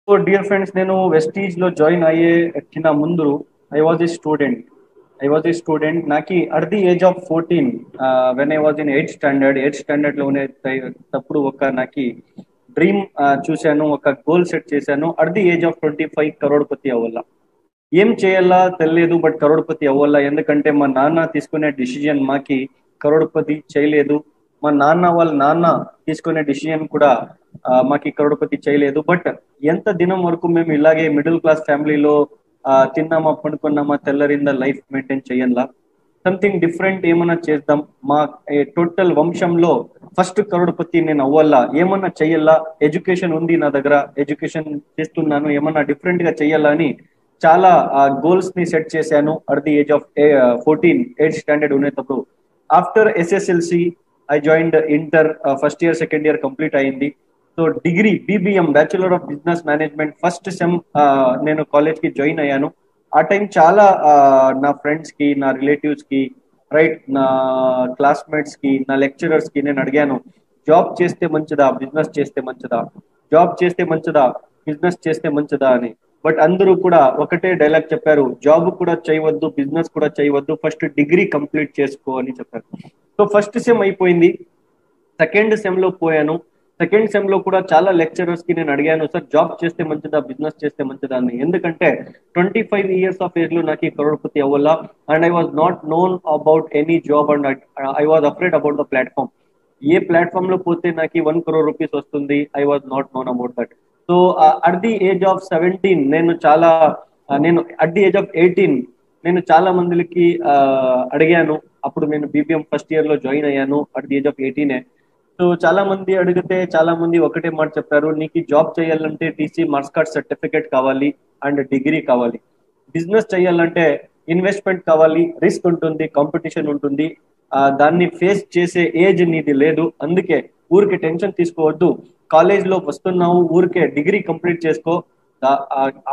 So dear friends, నేను Vestige లో join అయ్యే కింద ముందు ఐ వాజ్ ఏ స్టూడెంట్. నాకు at the age of 14, when I was in eighth standard లో తప్పుడు ఒక నాకు డ్రీమ్ చూశాను, ఒక గోల్ సెట్ చేశాను. At the age of 25 crorepati అవ్వాల. ఏం చేయాలా తెలియదు, బట్ కరోడ్పతి అవ్వాలా. ఎందుకంటే మా నాన్న తీసుకునే డిసిజన్ మాకి కరోడ్పతి చేయలేదు. మా నాన్న వాళ్ళ నాన్న తీసుకునే డిసిజన్ కూడా మాకి కరోడ్పతి చేయలేదు. బట్ ఎంత దినం వరకు మేము ఇలాగే మిడిల్ క్లాస్ ఫ్యామిలీలో తిన్నామా పడుకున్నామా తెల్లరింద లైఫ్ మెయింటైన్ చేయాలా, సంథింగ్ డిఫరెంట్ ఏమన్నా చేద్దాం. మా టోటల్ వంశంలో ఫస్ట్ కరోడ్పతి నేను అవ్వాలా, ఏమన్నా చెయ్యాలా. ఎడ్యుకేషన్ ఉంది నా దగ్గర, ఎడ్యుకేషన్ చేస్తున్నాను, ఏమన్నా డిఫరెంట్ గా చెయ్యాలా అని చాలా గోల్స్ ని సెట్ చేశాను. At the age of 14, eighth standard ఉండేటప్పుడు. After SSLC I joined inter. First year second year complete అయింది. So degree BBM, bachelor of business management first sem నేను కాలేజ్ కి జాయిన్ అయ్యాను. ఆ టైం చాలా నా ఫ్రెండ్స్ కి, నా రిలేటివ్స్ కి, రైట్, నా క్లాస్మేట్స్ కి, నా లెక్చరర్స్ కి నేను అడిగాను, జాబ్ చేస్తే మంచిదా, బిజినెస్ చేస్తే మంచిదా, జాబ్ చేస్తే మంచిదా, బిజినెస్ చేస్తే మంచిదా అని. బట్ అందరూ కూడా ఒకటే డైలాగ్ చెప్పారు, జాబ్ కూడా చేయవద్దు, బిజినెస్ కూడా చేయవద్దు, ఫస్ట్ డిగ్రీ కంప్లీట్ చేసుకో అని చెప్పారు. సో ఫస్ట్ సెమ్ అయిపోయింది, సెకండ్ సెమ్ లో పోయాను. సెకండ్ సెమ్ లో కూడా చాలా లెక్చరర్స్ కి నేను అడిగాను, సార్ జాబ్ చేస్తే మంచిదా, బిజినెస్ చేస్తే మంచిదా అని. ఎందుకంటే 25 ఇయర్స్ ఆఫ్ ఏజ్ లో నాకు ఈ కరోడ్పతి అవ్వాలా. And I was not known about any job, and I was afraid about the platform. A platform లో పోతే నాకు 1 crore రూపీస్ వస్తుంది, I was not known about that. So at the age of 17 నేను at the age of 18 నేను చాలా మందికి అడిగాను. అప్పుడు నేను బీబీఎం ఫస్ట్ ఇయర్ లో జాయిన్ అయ్యాను, at the age of 18. So చాలా మంది అడిగితే చాలా మంది ఒకటే మాట చెప్పారు, నీకు జాబ్ చేయాలంటే టీసీ మార్క్స్ కార్డ్ సర్టిఫికేట్ కావాలి అండ్ డిగ్రీ కావాలి. బిజినెస్ చేయాలంటే ఇన్వెస్ట్మెంట్ కావాలి, రిస్క్ ఉంటుంది, కాంపిటీషన్ ఉంటుంది, దాన్ని ఫేస్ చేసే ఏజ్ నీది లేదు. అందుకే ఊరికే టెన్షన్ తీసుకోవద్దు, కాలేజ్ లో వస్తున్నావు, ఊరికే డిగ్రీ కంప్లీట్ చేసుకో.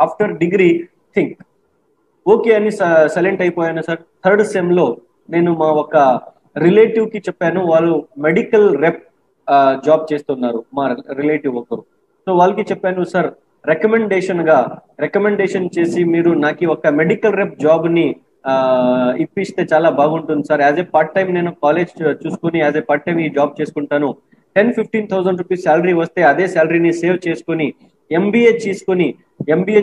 After degree think. ఓకే అని సైలెంట్ అయిపోయాను సార్. థర్డ్ సెమ్ లో నేను మా ఒక రిలేటివ్ కి చెప్పాను, వాళ్ళు మెడికల్ రెప్ జాబ్ చేస్తున్నారు, మా రిలేటివ్ ఒకరు. సో వాళ్ళకి చెప్పాను, సార్ రికమెండేషన్ చేసి మీరు నాకు ఒక మెడికల్ రెప్ జాబ్ ని ఆ, ఇప్పిస్తే చాలా బాగుంటుంది sir. As a part time నేను కాలేజ్ చూసుకుని యాజ్ ఏ పార్ట్ టైం ఈ జాబ్ చేసుకుంటాను. 10-15 thousand రూపీస్ శాలరీ వస్తే అదే శాలరీని సేవ్ చేసుకుని ఎంబీఏ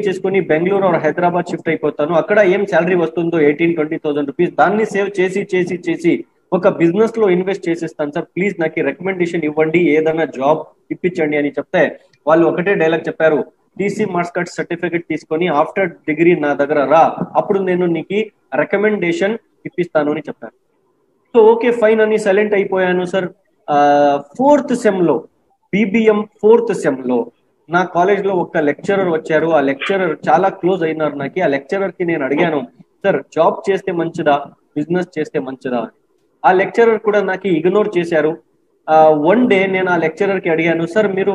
చేసుకుని బెంగళూరు ఆర్ హైదరాబాద్ షిఫ్ట్ అయిపోతాను. అక్కడ ఏం శాలరీ వస్తుందో 18-20 thousand రూపీస్, దాన్ని సేవ్ చేసి చేసి చేసి ఒక బిజినెస్ లో ఇన్వెస్ట్ చేసేస్తాను సార్. ప్లీజ్ నాకు రికమెండేషన్ ఇవ్వండి, ఏదైనా జాబ్ ఇప్పించండి అని చెప్తే వాళ్ళు ఒకటే డైలాగ్ చెప్పారు, టీసీ మార్క్స్ కార్డ్ సర్టిఫికేట్ తీసుకొని ఆఫ్టర్ డిగ్రీ నా దగ్గర రా, అప్పుడు నేను నీకు రికమెండేషన్ ఇప్పిస్తాను అని చెప్పారు. సో ఓకే ఫైన్ అని సైలెంట్ అయిపోయాను సార్. ఫోర్త్ సెమ్ లో, బీబీఎం ఫోర్త్ సెమ్ లో నా కాలేజ్ లో ఒక లెక్చరర్ వచ్చారు. ఆ లెక్చరర్ చాలా క్లోజ్ అయినారు నాకు. ఆ లెక్చరర్ కి నేను అడిగాను, సార్ జాబ్ చేస్తే మంచిదా, బిజినెస్ చేస్తే మంచిదా అని. ఆ లెక్చరర్ కూడా నాకు ఇగ్నోర్ చేశారు. వన్ డే నేను ఆ లెక్చరర్ కి అడిగాను, సార్ మీరు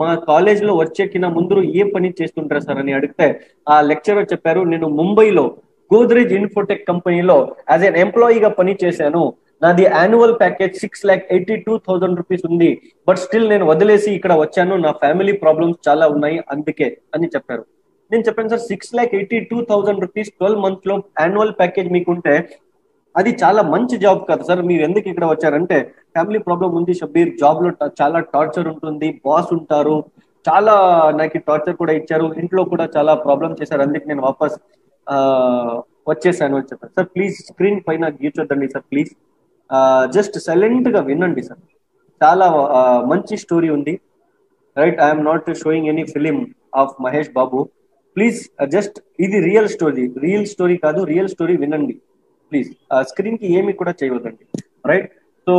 మా కాలేజ్ లో వచ్చేకిన ముందు ఏ పని చేస్తుంటారు సార్ అని అడిగితే ఆ లెక్చరర్ చెప్పారు, నేను ముంబైలో గోద్రేజ్ ఇన్ఫోటెక్ కంపెనీలో యాజ్ ఎన్ ఎంప్లాయీగా పని చేశాను. నాది యాన్యువల్ ప్యాకేజ్ 6,82,000 రూపీస్ ఉంది. బట్ స్టిల్ నేను వదిలేసి ఇక్కడ వచ్చాను, నా ఫ్యామిలీ ప్రాబ్లమ్స్ చాలా ఉన్నాయి అందుకే అని చెప్పారు. నేను చెప్పాను, సార్ 6,82,000 రూపీస్ 12 months లో యాన్యువల్ ప్యాకేజ్ మీకుంటే అది చాలా మంచి జాబ్ కదా సార్, మీరు ఎందుకు ఇక్కడ వచ్చారంటే ఫ్యామిలీ ప్రాబ్లం ఉంది షబ్బీర్, జాబ్ లో చాలా టార్చర్ ఉంటుంది, బాస్ ఉంటారు, చాలా నాకు టార్చర్ కూడా ఇచ్చారు, ఇంట్లో కూడా చాలా ప్రాబ్లం చేశారు, అందుకే నేను వాపస్ ఆ వచ్చేసాను అని చెప్పాను. సార్ ప్లీజ్ స్క్రీన్ పైన గీచొద్దండి సార్, ప్లీజ్ జస్ట్ సైలెంట్ గా వినండి సార్. చాలా మంచి స్టోరీ ఉంది, right. I'm not showing any film of Mahesh Babu. Please just ఇది రియల్ స్టోరీ కాదు, రియల్ స్టోరీ వినండి ప్లీజ్. స్క్రీన్ కి ఏమి కూడా చేయవద్దండి, రైట్. సో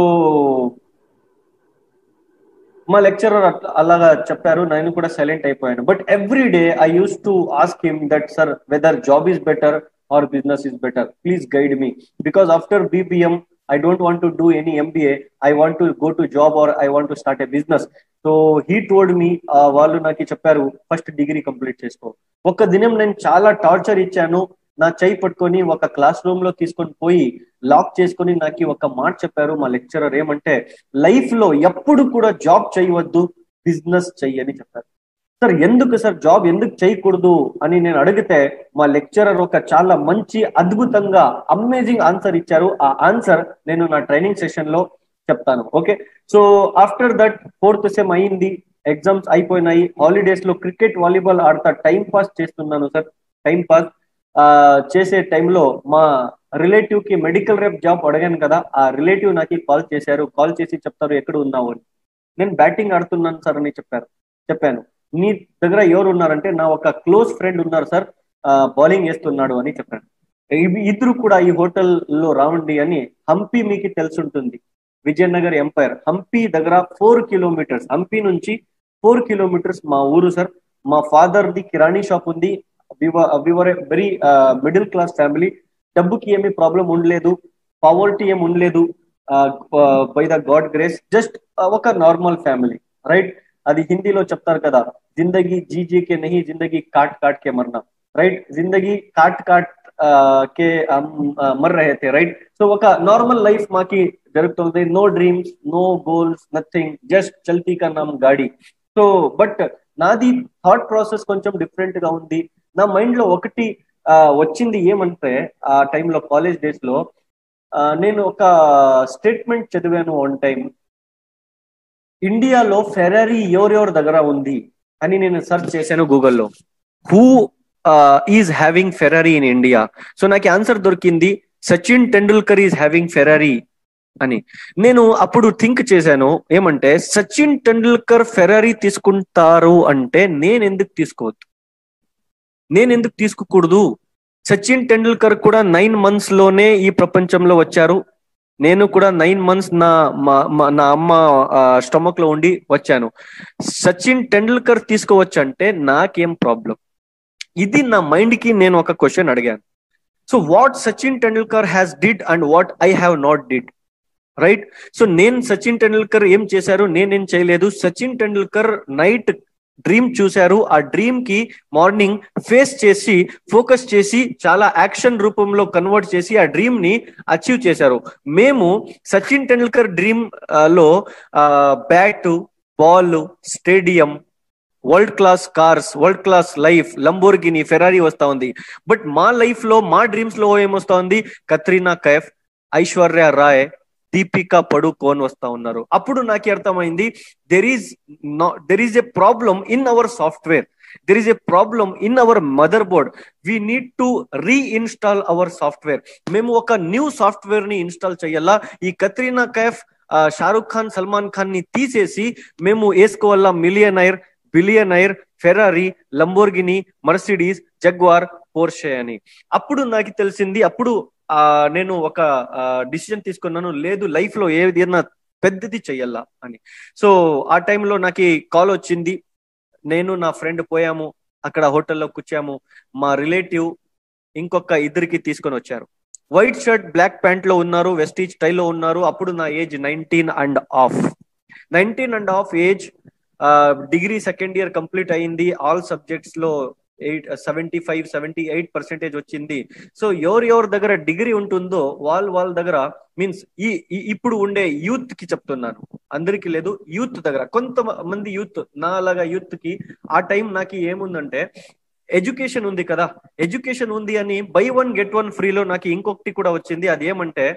మా లెక్చరర్ అలాగా చెప్పారు, నేను కూడా సైలెంట్ అయిపోయాను. But every day I use to ask him that, sir whether job is better or business is better, please guide me, because after BBM I don't want to do any MBA, I want to go to job or I want to start a business. So he told me, వాళ్ళు నాకు చెప్పారు first degree complete చేసుకో. ఒక దినం నేను చాలా torture ఇచ్చాను, నా చేయి పట్టుకొని ఒక క్లాస్ రూమ్ లో తీసుకొని పోయి లాక్ చేసుకొని నాకు ఒక మాట చెప్పారు మా లెక్చరర్, ఏమంటే లైఫ్ లో ఎప్పుడు కూడా జాబ్ చేయవద్దు, బిజినెస్ చెయ్యని చెప్పారు. సార్ ఎందుకు సార్ జాబ్ ఎందుకు చేయకూడదు అని నేను అడిగితే మా లెక్చరర్ ఒక చాలా మంచి అద్భుతంగా అమేజింగ్ ఆన్సర్ ఇచ్చారు. ఆ ఆన్సర్ నేను నా ట్రైనింగ్ సెషన్ లో చెప్తాను. Okay, so after that fourth sem అయింది, ఎగ్జామ్స్ అయిపోయినాయి, హాలిడేస్ లో క్రికెట్ వాలీబాల్ ఆడతా టైం పాస్ చేస్తున్నాను సార్. టైం పాస్ చేసే టైంలో మా రిలేటివ్ కి మెడికల్ రేప్ జాబ్ అడిగాను కదా, ఆ రిలేటివ్ నాకు కాల్ చేశారు. కాల్ చేసి చెప్తారు ఎక్కడ ఉన్నావు అని. నేను బ్యాటింగ్ ఆడుతున్నాను సార్ అని చెప్పాను. మీ దగ్గర ఎవరు ఉన్నారంటే నా ఒక క్లోజ్ ఫ్రెండ్ ఉన్నారు సార్, బౌలింగ్ వేస్తున్నాడు అని చెప్పాను. ఇద్దరు కూడా ఈ హోటల్లో రావండి అని. హంపి మీకు తెలుసుంటుంది, విజయనగర్ ఎంపైర్. హంపి దగ్గర 4 కిలోమీటర్స్, హంపి నుంచి 4 కిలోమీటర్స్ మా ఊరు సార్. మా ఫాదర్ ది కిరాణీ షాప్ ఉంది. We were very middle class family. డబ్బుకి ఏమీ ప్రాబ్లం ఉండలేదు, పావర్టీ ఏమి ఉండలేదు. By the God grace just ఒక నార్మల్ ఫ్యామిలీ, రైట్. అది హిందీలో చెప్తారు కదా, జిందగీ జీజే కే నహీ జిందగీ కాట్ కాట్ కే మర్నా, రైట్. జిందగీ కాట్ కాట్ కే మర్ రహే थे, రైట్. సో ఒక నార్మల్ లైఫ్ మాకి జరుగుతుంది. No dreams, no goals, nothing, just చల్తీ కా నామ్ గాడి. సో బట్ నాది థాట్ ప్రాసెస్ కొంచెం డిఫరెంట్ గా ఉంది. నా మైండ్ లో ఒకటి వచ్చింది ఏమంటే, ఆ టైంలో కాలేజ్ డేస్ లో నేను ఒక స్టేట్మెంట్ చదివాను వన్ టైం. ఇండియాలో ఫెరారీ ఎవరెవరి దగ్గర ఉంది అని నేను సెర్చ్ చేశాను గూగుల్లో. Who is having Ferrari in India? So నాకు ఆన్సర్ దొరికింది, Sachin Tendulkar is having Ferrari అని. నేను అప్పుడు థింక్ చేశాను ఏమంటే, సచిన్ టెండూల్కర్ ఫెరారీ తీసుకుంటారు అంటే నేను ఎందుకు తీసుకోవద్దు, నేను ఎందుకు తీసుకోకూడదు? సచిన్ టెండూల్కర్ కూడా 9 months లోనే ఈ ప్రపంచంలో వచ్చారు. నేను కూడా 9 months నా అమ్మ స్టమక్ లో ఉండి వచ్చాను. సచిన్ టెండూల్కర్ తీసుకోవచ్చు అంటే నాకేం ప్రాబ్లం? ఇది నా మైండ్ కి నేను ఒక క్వశ్చన్ అడిగాను. So what Sachin Tendulkar has did and what I have not did, right. So నేను సచిన్ టెండూల్కర్ ఏం చేశారు, నేనేం చేయలేదు. సచిన్ టెండూల్కర్ నైట్ డ్రీమ్ చూశారు, ఆ డ్రీమ్ కి మార్నింగ్ ఫేస్ చేసి ఫోకస్ చేసి చాలా యాక్షన్ రూపంలో కన్వర్ట్ చేసి ఆ డ్రీమ్ ని అచీవ్ చేశారు. మేము సచిన్ టెండూల్కర్ డ్రీమ్ లో bat, ball, stadium, world class cars, world class life, Lamborghini, Ferrari వస్తా ఉంది. బట్ మా లైఫ్ లో, మా డ్రీమ్స్ లో ఏమొస్తా ఉంది, కత్రీనా కైఫ్, ఐశ్వర్య రాయ్, దీపికా పడుకోన్ వస్తా ఉన్నారు. అప్పుడు నాకు అర్థమైంది, there is a problem in our software, there is a problem in our motherboard. We need to reinstall our software. మేము ఒక న్యూ సాఫ్ట్వేర్ ని ఇన్స్టాల్ చేయాలా. ఈ కత్రీనా కైఫ్, షారుఖ్ ఖాన్, సల్మాన్ ఖాన్ ని తీసేసి మేము వేసుకోవాలా millionaire, billionaire, Ferrari, Lamborghini, Mercedes, Jaguar, Porsche అని. అప్పుడు నాకు తెలిసింది, అప్పుడు నేను ఒక డిసిజన్ తీసుకున్నాను, లేదు లైఫ్ లో ఏదైనా పెద్దది చెయ్యాలా అని. సో ఆ టైంలో నాకు కాల్ వచ్చింది. నేను నా ఫ్రెండ్ పోయాము, అక్కడ హోటల్లో కూర్చాము. మా రిలేటివ్ ఇంకొక ఇద్దరికి తీసుకొని వచ్చారు. వైట్ షర్ట్ బ్లాక్ ప్యాంట్ లో ఉన్నారు, వెస్టీజ్ స్టైల్లో ఉన్నారు. అప్పుడు నా age 19.5 age. Degree second year complete అయింది. ఆల్ సబ్జెక్ట్స్ లో 75-78% వచ్చింది. సో ఎవరి దగ్గర డిగ్రీ ఉంటుందో వాళ్ళ దగ్గర, మీన్స్ ఇప్పుడు ఉండే యూత్ కి చెప్తున్నాను, అందరికి లేదు, యూత్ దగ్గర, కొంతమంది యూత్, నాలాగా యూత్ కి ఆ టైం నాకు ఏముందంటే, ఎడ్యుకేషన్ ఉంది కదా, ఎడ్యుకేషన్ ఉంది అని బై 1 get 1 ఫ్రీలో నాకు ఇంకొకటి కూడా వచ్చింది. అది ఏమంటే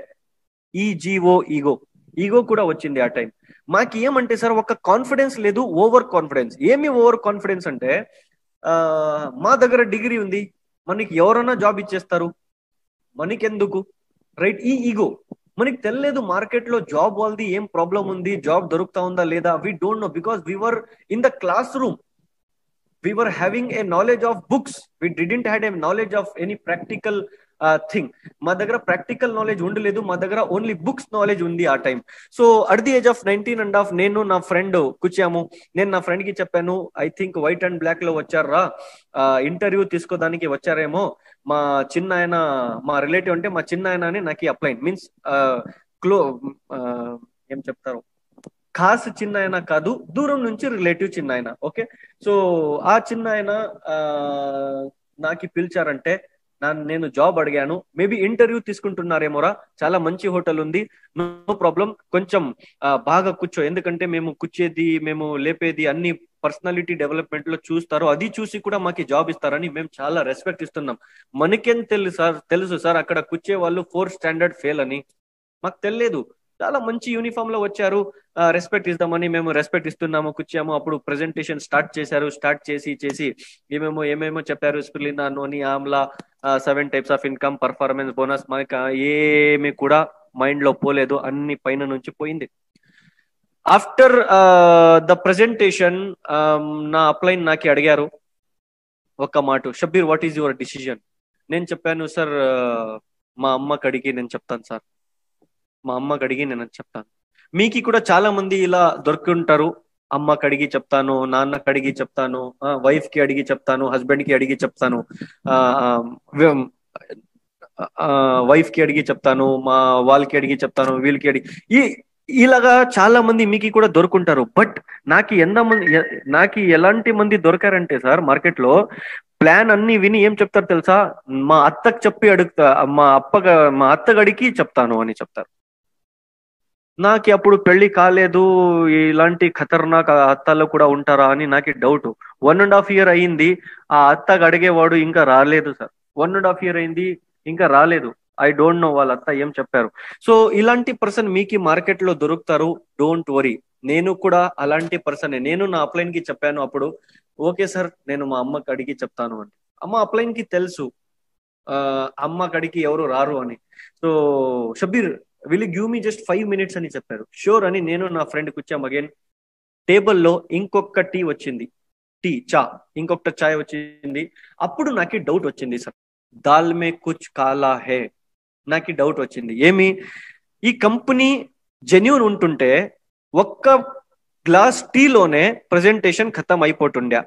ఈగో కూడా వచ్చింది ఆ టైం. మాకు ఏమంటే సార్, ఒక కాన్ఫిడెన్స్ లేదు, ఓవర్ కాన్ఫిడెన్స్. ఏమి ఓవర్ కాన్ఫిడెన్స్ అంటే, మా దగ్గర డిగ్రీ ఉంది, మనకి ఎవరైనా జాబ్ ఇచ్చేస్తారు, మనకెందుకు, రైట్. ఈ ఈగో మనకి తెలియలేదు మార్కెట్ లో జాబ్ వాళ్ళది ఏం ప్రాబ్లం ఉంది, జాబ్ దొరుకుతా ఉందా లేదా. We don't know, because we were in the class room, we were having a knowledge of books, we didn't had a knowledge of any practical thing. మా దగ్గర ప్రాక్టికల్ నాలెడ్జ్ ఉండలేదు, మా దగ్గర ఓన్లీ బుక్స్ నాలెడ్జ్ ఉంది ఆ time. So at the age of 19.5 నేను నా friend కూర్చాము. నేను నా ఫ్రెండ్ కి చెప్పాను, I think white and black లో వచ్చారా, ఇంటర్వ్యూ తీసుకోదానికి వచ్చారేమో. మా చిన్న ఆయన, మా రిలేటివ్ అంటే మా చిన్న ఆయన అని నాకు అప్లైన్, మీన్స్ ఏం చెప్తారు, ఖాస్ చిన్న ఆయన కాదు, దూరం నుంచి రిలేటివ్ చిన్న ఆయన. ఓకే, సో ఆ చిన్న ఆయన నాకు పిలిచారంటే నేను జాబ్ అడిగాను. మేబీ ఇంటర్వ్యూ తీసుకుంటున్నారేమోరా, చాలా మంచి హోటల్ ఉంది, నో ప్రాబ్లం, కొంచెం బాగా కూర్చో, ఎందుకంటే మేము కూర్చేది, మేము లేపేది అన్ని పర్సనాలిటీ డెవలప్మెంట్ లో చూస్తారో అది చూసి కూడా మాకు జాబ్ ఇస్తారని మేము చాలా రెస్పెక్ట్ ఇస్తున్నాం. మనకేం తెలుసు సార్ అక్కడ కూర్చే వాళ్ళు 4th స్టాండర్డ్ ఫెయిల్ అని, మాకు తెలియదు. చాలా మంచి యూనిఫామ్ లో వచ్చారు, రెస్పెక్ట్ ఇద్దామని మేము రెస్పెక్ట్ ఇస్తున్నాము, కూర్చాము. అప్పుడు ప్రెజెంటేషన్ స్టార్ట్ చేశారు. స్టార్ట్ చేసి ఏమేమో చెప్పారు. Spirulina, noni, amla, 7 types of income, performance bonus, మనకి ఏమి కూడా మైండ్ లో పోలేదు, అన్ని పైన నుంచి పోయింది. ఆఫ్టర్ ద ప్రెజెంటేషన్ నా అప్లైన్ నాకి అడిగారు ఒక మాట, Shabbir what is your decision? నేను చెప్పాను సార్ మా అమ్మకి అడిగి నేను చెప్తాను సార్, మా అమ్మకి అడిగి నేను చెప్తాను. మీకు కూడా చాలా మంది ఇలా దొరుకుంటారు, అమ్మకి అడిగి చెప్తాను, నాన్నకి అడిగి చెప్తాను, వైఫ్ కి అడిగి చెప్తాను, హస్బెండ్ కి అడిగి చెప్తాను, వైఫ్ కి అడిగి చెప్తాను, మా వాళ్ళకి అడిగి చెప్తాను, వీళ్ళకి అడిగి ఇలాగా చాలా మంది మీకు కూడా దొరుకుంటారు. బట్ నాకు ఎలాంటి మంది దొరకారంటే సార్ మార్కెట్ లో ప్లాన్ అన్ని విని ఏం చెప్తారు తెలుసా, మా అత్తకు చెప్పి అడుగుతా, మా అత్తగడికి చెప్తాను అని చెప్తారు. నాకు అప్పుడు పెళ్లి కాలేదు, ఇలాంటి ఖతర్నాక్ అత్తలు కూడా ఉంటారా అని నాకు డౌట్. 1.5 year అయింది, ఆ అత్తగా అడిగేవాడు ఇంకా రాలేదు సార్. 1.5 year అయింది, ఇంకా రాలేదు. ఐ డోంట్ నో వాళ్ళ అత్త ఏం చెప్పారు. సో ఇలాంటి పర్సన్ మీకు మార్కెట్ లో దొరుకుతారు, డోంట్ వరీ. నేను కూడా అలాంటి పర్సన్. నేను నా అప్లైన్ కి చెప్పాను అప్పుడు, ఓకే సార్ నేను మా అమ్మకి అడిగి చెప్తాను అని. అమ్మ అప్లైన్ కి తెలుసు అమ్మ కడికి ఎవరు రారు అని. So Shabbir will give me just 5 minutes అని చెప్పారు. షూర్ అని నేను నా ఫ్రెండ్ కూర్చాం. అగైన్ టేబుల్లో ఇంకొక టీ వచ్చింది, ఇంకొక చాయ్ వచ్చింది. అప్పుడు నాకు డౌట్ వచ్చింది సార్, దాల్ మే కుచ్ కాలా హే. నాకు డౌట్ వచ్చింది, ఏమి ఈ కంపెనీ జెన్యూన్ ఉంటుంటే ఒక్క గ్లాస్ టీలోనే ప్రెజెంటేషన్ ఖతం అయిపోతుండే.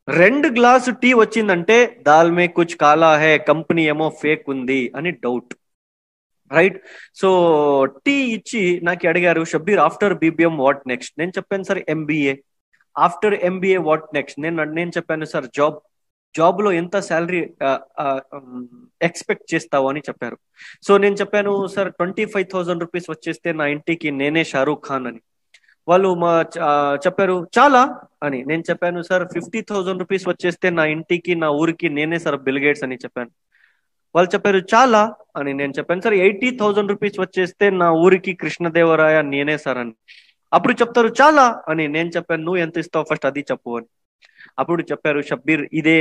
2 గ్లాసు టీ వచ్చిందంటే దాల్ మే కుచ్ కాలా హే, కంపెనీ ఏమో ఫేక్ ఉంది అని డౌట్, రైట్? సో టీ ఇచ్చి నాకు అడిగారు, Shabbir after BBM what next? నేను చెప్పాను sir MBA. After MBA what next? నేను చెప్పాను సార్ జాబ్ లో ఎంత శాలరీ ఎక్స్పెక్ట్ చేస్తావు అని చెప్పారు. సో నేను చెప్పాను సార్ 25,000 రూపీస్ వచ్చేస్తే నా ఇంటికి నేనే షారూక్ ఖాన్ అని. వాళ్ళు చెప్పారు చాలా అని. నేను చెప్పాను సార్ 50,000 రూపీస్ వచ్చేస్తే నా ఇంటికి నా ఊరికి నేనే సార్ బిల్ గేట్స్ అని చెప్పాను. వాళ్ళు చెప్పారు చాలా అని. నేను చెప్పాను సార్ 80,000 రూపీస్ వచ్చేస్తే నా ఊరికి కృష్ణదేవరాయ నేనే సార్ అని. అప్పుడు చెప్తారు చాలా అని. నేను చెప్పాను నువ్వు ఎంత ఇస్తావు ఫస్ట్ అది చెప్పు అని. అప్పుడు చెప్పారు, షబ్బీర్ ఇదే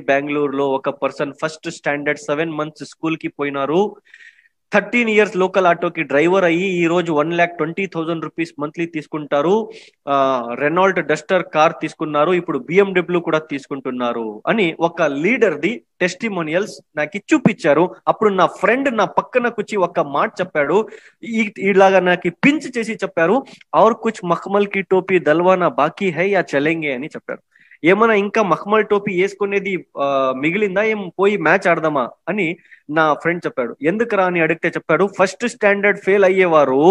బెంగళూరులో ఒక person first standard 7 months school కి పోయినారు, 13 years లోకల్ ఆటోకి డ్రైవర్ అయ్యి ఈ రోజు 1,20,000 రూపీస్ మంత్లీ తీసుకుంటారు, రెనాల్ట్ డస్టర్ కార్ తీసుకున్నారు, ఇప్పుడు బిఎండబ్ల్యూ కూడా తీసుకుంటున్నారు అని ఒక లీడర్ ది టెస్టిమోనియల్స్ నాకు చూపించారు. అప్పుడు నా ఫ్రెండ్ నా పక్కన కూర్చి ఒక మాట చెప్పాడు, ఇలాగా నాకు పించ్ చేసి చెప్పారు, ఔర్ కుచ్ మఖమల్ కి టోపీ దల్వానా బాకీ హై యా చలేంగే అని చెప్పారు. ఏమైనా ఇంకా మఖమల్ టోపీ వేసుకునేది మిగిలిందా, ఏం పోయి మ్యాచ్ ఆడదామా అని నా ఫ్రెండ్ చెప్పాడు. ఎందుకురా అని అడిగితే చెప్పాడు, ఫస్ట్ స్టాండర్డ్ ఫెయిల్ అయ్యేవారు